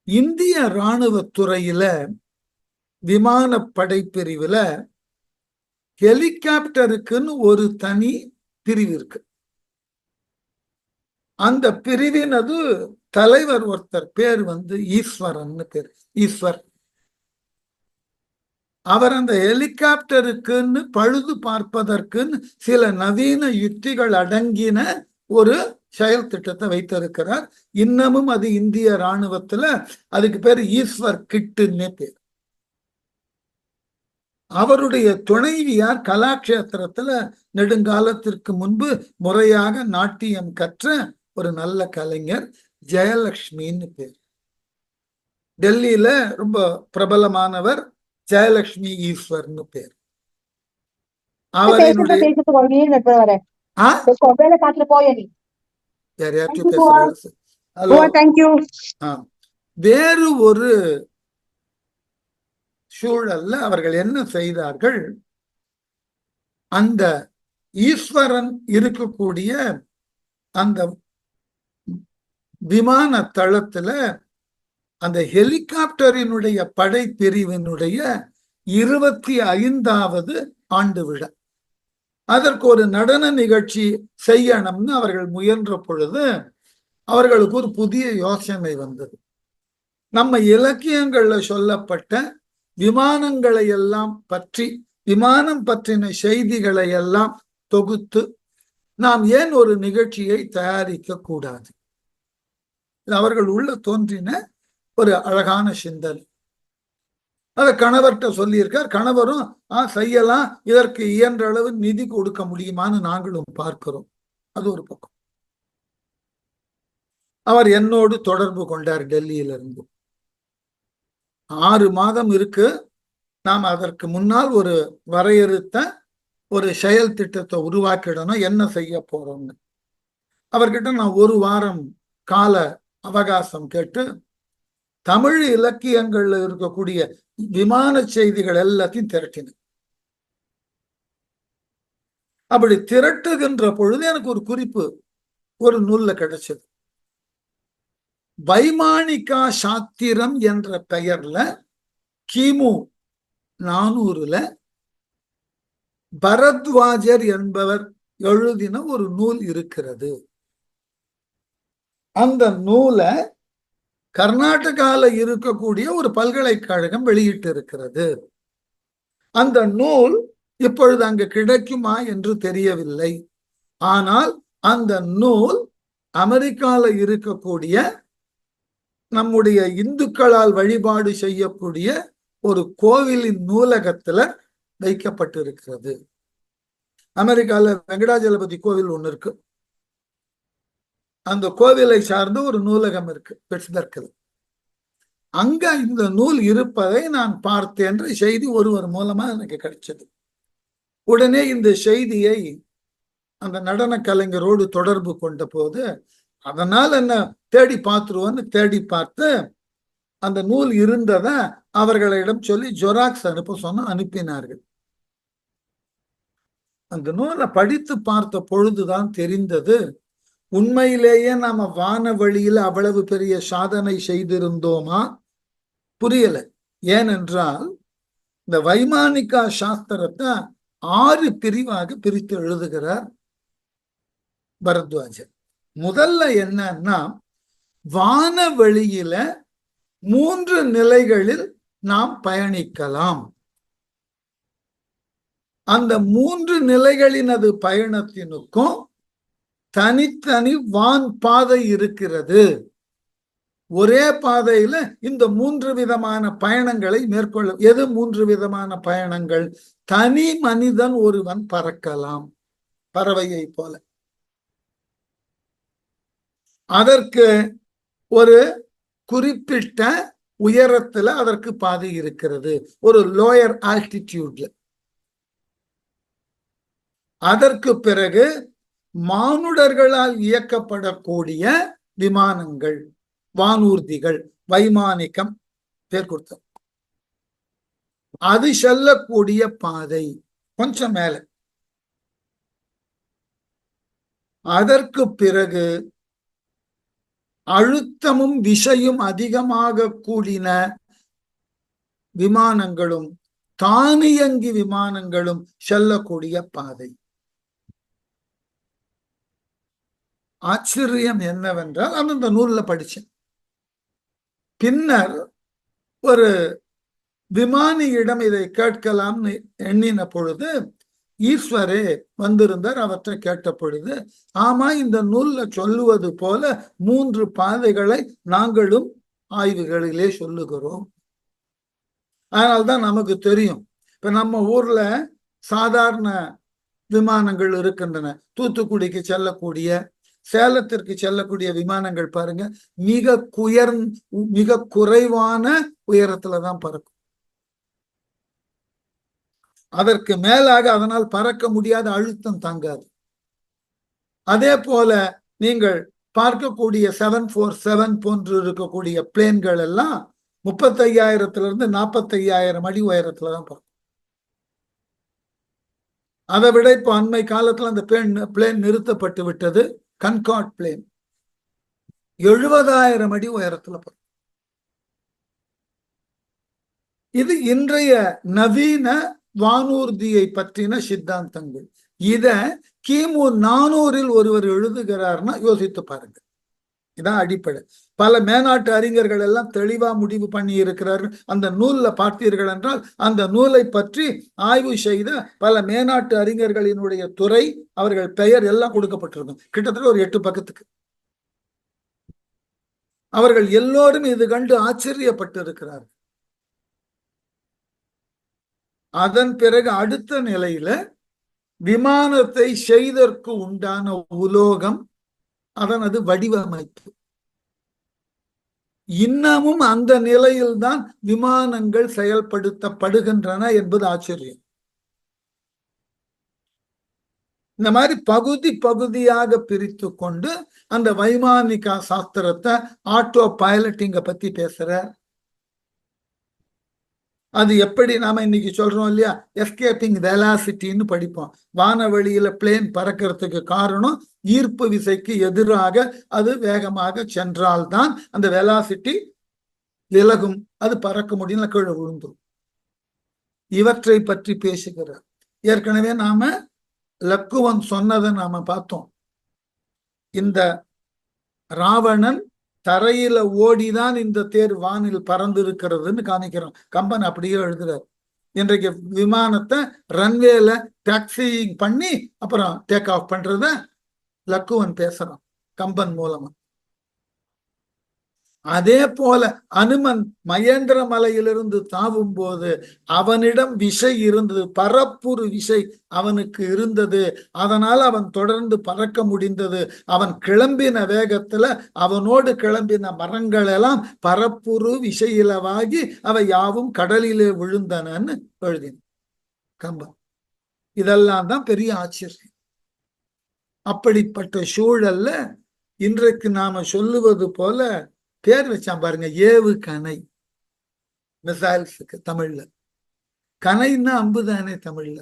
இந்திய இராணுவத்துறையில விமானப்படை பிரிவுல ஹெலிகாப்டருக்குன்னு ஒரு தனி பிரிவு இருக்கு. அந்த பிரிவினது தலைவர் ஒருத்தர், பேர் ஈஸ்வரன் பேர், ஈஸ்வர். அவர் அந்த ஹெலிகாப்டருக்குன்னு பழுது பார்ப்பதற்குன்னு சில நவீன யுக்திகள் அடங்கின ஒரு செயல் திட்டத்தை வைத்திருக்கிறார். இன்னமும் அது இந்திய இராணுவத்துல அதுக்கு பேர் ஈஸ்வர் கிட்டுன்னே பேர். அவருடைய துணைவியார் கலாக்ஷேத்திரத்துல நெடுங்காலத்திற்கு முன்பு முறையாக நாட்டியம் கற்ற ஒரு நல்ல கலைஞர், ஜெயலட்சுமின்னு பேர். டெல்லியில ரொம்ப பிரபலமானவர் ஜெயலட்சுமி ஈஸ்வர்னு பேர். வேறு ஒரு சூழல்ல அவர்கள் என்ன செய்தார்கள், அந்த ஈஸ்வரன் இருக்கக்கூடிய அந்த விமான தளத்துல அந்த ஹெலிகாப்டரினுடைய படைப்பிரிவினுடைய 25வது ஆண்டு விழா, அதற்கு ஒரு நடன நிகழ்ச்சி செய்யணும்னு அவர்கள் முயன்ற பொழுது அவர்களுக்கு ஒரு புதிய யோசனை வந்தது. நம்ம இலக்கியங்கள்ல சொல்லப்பட்ட விமானங்களை எல்லாம் பற்றி, விமானம் பற்றின செய்திகளை எல்லாம் தொகுத்து நாம் ஏன் ஒரு நிகழ்ச்சியை தயாரிக்க கூடாது? அவர்கள் உள்ள தோன்றின ஒரு அழகான சிந்தனை. அத கணவர்கிட்ட சொல்லியிருக்கார். கணவரும் செய்யலாம், இதற்கு இயன்ற அளவு நிதி கொடுக்க முடியுமான்னு நாங்களும் பார்க்கிறோம். அது ஒரு பக்கம். அவர் என்னோடு தொடர்பு கொண்டார் டெல்லியிலிருந்து. 6 மாதம் இருக்கு, நாம் அதற்கு முன்னால் ஒரு வரையறுத்த ஒரு செயல் திட்டத்தை உருவாக்கிடணும், என்ன செய்ய போறோம்னு. அவர்கிட்ட நான் 1 வாரம் கால அவகாசம் கேட்டு தமிழ் இலக்கியங்கள்ல இருக்கக்கூடிய விமான செய்திகள் எல்லாத்தையும் திரட்டினேன். அப்படி திரட்டுகின்ற பொழுது எனக்கு ஒரு குறிப்பு ஒரு நூல்ல கிடைச்சது. வைமானிகா சாத்திரம் என்ற பெயர்ல கிமு 400ல பரத்வாஜர் என்பவர் எழுதின ஒரு நூல் இருக்கிறது. அந்த நூலை கர்நாடகால இருக்கக்கூடிய ஒரு பல்கலைக்கழகம் வெளியிட்டு இருக்கிறது. அந்த நூல் இப்பொழுது அங்கு கிடைக்குமா என்று தெரியவில்லை. ஆனால் அந்த நூல் அமெரிக்கால இருக்கக்கூடிய நம்முடைய இந்துக்களால் வழிபாடு செய்யக்கூடிய ஒரு கோவிலின் நூலகத்துல வைக்கப்பட்டிருக்கிறது. அமெரிக்கால வெங்கடாஜலபதி கோவில் ஒண்ணு இருக்கு. அந்த கோவிலை சார்ந்த ஒரு நூலகம் இருக்கு பிட்ஸ்பர்க்ல. அங்க இந்த நூல் இருப்பதை நான் பார்த்தேன் என்ற செய்தி ஒருவர் மூலமா எனக்கு கிடைச்சது. உடனே இந்த செய்தியை அந்த நடன கலைஞரோடு தொடர்பு கொண்ட போது, அதனால் என்ன தேடி பார்த்துருவோன்னு தேடி பார்த்து அந்த நூல் இருந்தத அவர்களிடம் சொல்லி ஜெராக்ஸ் அனுப்ப சொன்ன அனுப்பினார்கள். அந்த நூலை படித்து பார்த்த பொழுதுதான் தெரிந்தது, உண்மையிலேயே நாம வானவழியில அவ்வளவு பெரிய சாதனை செய்திருந்தோமா? புரியல. ஏனென்றால் இந்த வைமானிகா சாஸ்திரத்தை 6 பிரிவாக பிரித்து எழுதுகிறார் பரத்வாஜர். முதல்ல என்னன்னா, வானவெளியில 3 நிலைகளில் நாம் பயணிக்கலாம். அந்த 3 நிலைகளினது பயணத்தினுக்கும் தனித்தனி வான் பாதை இருக்கிறது. ஒரே பாதையில இந்த 3 விதமான பயணங்களை மேற்கொள்ள. எது 3 விதமான பயணங்கள்? தனி மனிதன் ஒருவன் பறக்கலாம், பறவையை போல. அதற்கு ஒரு குறிப்பிட்ட உயரத்துல அதற்கு பாதை இருக்கிறது, ஒரு லோயர் ஆல்டிடியூட்ல. அதற்கு பிறகு மானுடர்களால் இயக்கப்படக்கூடிய விமானங்கள், வானூர்திகள், வைமானிகம் பேர் கொடுத்த, அது செல்லக்கூடிய பாதை கொஞ்சம் மேல. அதற்கு பிறகு அழுத்தமும் விசையும் அதிகமாக கூடின விமானங்களும் தானியங்கி விமானங்களும் செல்லக்கூடிய பாதை. ஆச்சரியம் என்னவென்றால், அந்த நூல்ல படிச்சேன். பின்னர் ஒரு விமானியிடம் இதை கேட்கலாம்னு எண்ணின பொழுது ஈஸ்வரே வந்திருந்தார். அவற்றை கேட்ட பொழுது, ஆமா, இந்த நூல்ல சொல்லுவது போல 3 பாதைகளை நாங்களும் ஆய்வுகளிலே சொல்லுகிறோம். அதனால்தான் நமக்கு தெரியும். இப்ப நம்ம ஊர்ல சாதாரண விமானங்கள் இருக்கின்றன. தூத்துக்குடிக்கு செல்லக்கூடிய, சேலத்திற்கு செல்லக்கூடிய விமானங்கள் பாருங்க, மிக குறைவான உயரத்துலதான் பறக்கும். அதற்கு மேலாக அதனால் பறக்க முடியாத, அழுத்தம் தாங்காது. அதே போல நீங்கள் பார்க்கக்கூடிய 747 போன்று இருக்கக்கூடிய பிளேன்கள் எல்லாம் 35,000 45,000 அடி உயரத்துலதான் பறக்கும். அதை விட இப்போ அண்மை காலத்துல அந்த பிளேன் நிறுத்தப்பட்டு விட்டது. கன்கார்ட் பிளேன் 70,000 அடி உயரத்துல பறக்கும். இது இன்றைய நவீன வானூர்தியை பற்றின சித்தாந்தங்கள். இத கிமு 400 ஒருவர் எழுதுகிறார்னா யோசித்து பாருங்க. இதான் அடிப்படை. பல மேனாட்டு அறிஞர்கள் எல்லாம் தெளிவா முடிவு பண்ணி இருக்கிறார்கள். அந்த நூல்ல பார்த்தீர்கள் என்றால், அந்த நூலை பற்றி ஆய்வு செய்த பல மேனாட்டு அறிஞர்களினுடைய துறை, அவர்கள் பெயர் எல்லாம் கொடுக்கப்பட்டிருக்கும். கிட்டத்தட்ட ஒரு 8 பக்கத்துக்கு. அவர்கள் எல்லோரும் இது கண்டு ஆச்சரியப்பட்டு இருக்கிறார்கள். அதன் பிறகு அடுத்த நிலையில விமானத்தை செய்தற்கு உண்டான உலோகம், அதனது வடிவமைப்பு. இன்னமும் அந்த நிலையில்தான் விமானங்கள் செயல்படுத்தப்படுகின்றன என்பது ஆச்சரியம். இந்த மாதிரி பகுதி பகுதியாக பிரித்து கொண்டு அந்த வைமானிகா சாஸ்திரத்தை, ஆட்டோ பைலட்டிங்க பத்தி பேசுற, அது எப்படி நாம இன்னைக்கு சொல்றோம் இல்லையா, எஸ்கேப்பிங் வெலாசிட்டின்னு படிப்போம். வானவெளியில பிளேன் பறக்கிறதுக்கு காரணம் ஈர்ப்பு விசைக்கு எதிராக அது வேகமாக சென்றால்தான் அந்த வெலாசிட்டி விலகும், அது பறக்க முடியும், கீழே விழுந்துரும். இவற்றை பற்றி பேசுகிறார். ஏற்கனவே நாம லக்குவன் சொன்னதை நாம பார்த்தோம். இந்த ராவணன் தரையில ஓடிதான் இந்த தேர் வானில் பறந்து இருக்கிறதுன்னு காமிக்கிறோம். கம்பன் அப்படியே எழுதுறாரு. இன்றைக்கு விமானத்தை ரன்வேல டாக்ஸிங் பண்ணி அப்புறம் டேக் ஆஃப் பண்றத லக்குவன் பேசுறான் கம்பன் மூலமா. அதே போல அனுமன் மகேந்திர மலையிலிருந்து தாவும் போது அவனிடம் விசை இருந்தது, பரப்புரு விசை அவனுக்கு இருந்தது. அதனால அவன் தொடர்ந்து பறக்க முடிந்தது. அவன் கிளம்பின வேகத்துல அவனோடு கிளம்பின மரங்கள் எல்லாம் பரப்புரு விசையிலவாகி அவை யாவும் கடலிலே விழுந்தனன்னு எழுதின கம்பன். இதெல்லாம் தான் பெரிய ஆச்சரியம். அப்படிப்பட்ட சூழல்ல இன்றைக்கு நாம சொல்லுவது போல பேர் வச்சான் பாருங்க, ஏவுகணை. மிசைல்ஸுக்கு தமிழ்ல கணைன்னா அம்புதானே தமிழ்ல.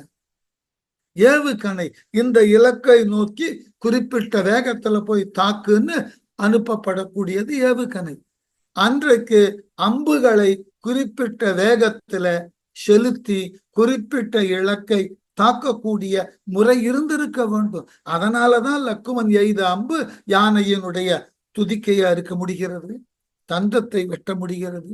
ஏவுகணை இந்த இலக்கை நோக்கி குறிப்பிட்ட வேகத்துல போய் தாக்குன்னு அனுப்பப்படக்கூடியது ஏவுகணை. அன்றைக்கு அம்புகளை குறிப்பிட்ட வேகத்துல செலுத்தி குறிப்பிட்ட இலக்கை தாக்கக்கூடிய முறை இருந்திருக்க வேண்டும். அதனாலதான் லக்குவன் எய்த அம்பு யானையினுடைய துதிக்கையை அறுக்க முடிகிறது, தந்தத்தை வெட்ட முடிகிறது,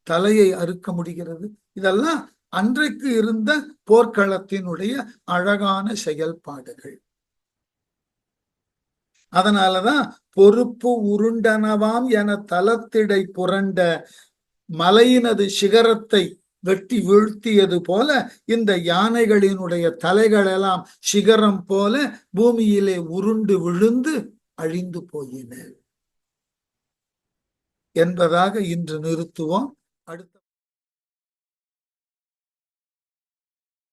தலையை அறுக்க முடிகிறது. இதெல்லாம் அன்றைக்கு இருந்த போர்க்களத்தினுடைய அழகான செயல்பாடுகள். அதனாலதான் பொறுப்பு உருண்டனவாம் என தலத்திடை புரண்ட மலையினது சிகரத்தை வெட்டி வீழ்த்தியது போல இந்த யானைகளினுடைய தலைகள் எல்லாம் சிகரம் போல பூமியிலே உருண்டு விழுந்து அழிந்து போயின என்பதாக இன்று நிறுத்துவோம். அடுத்த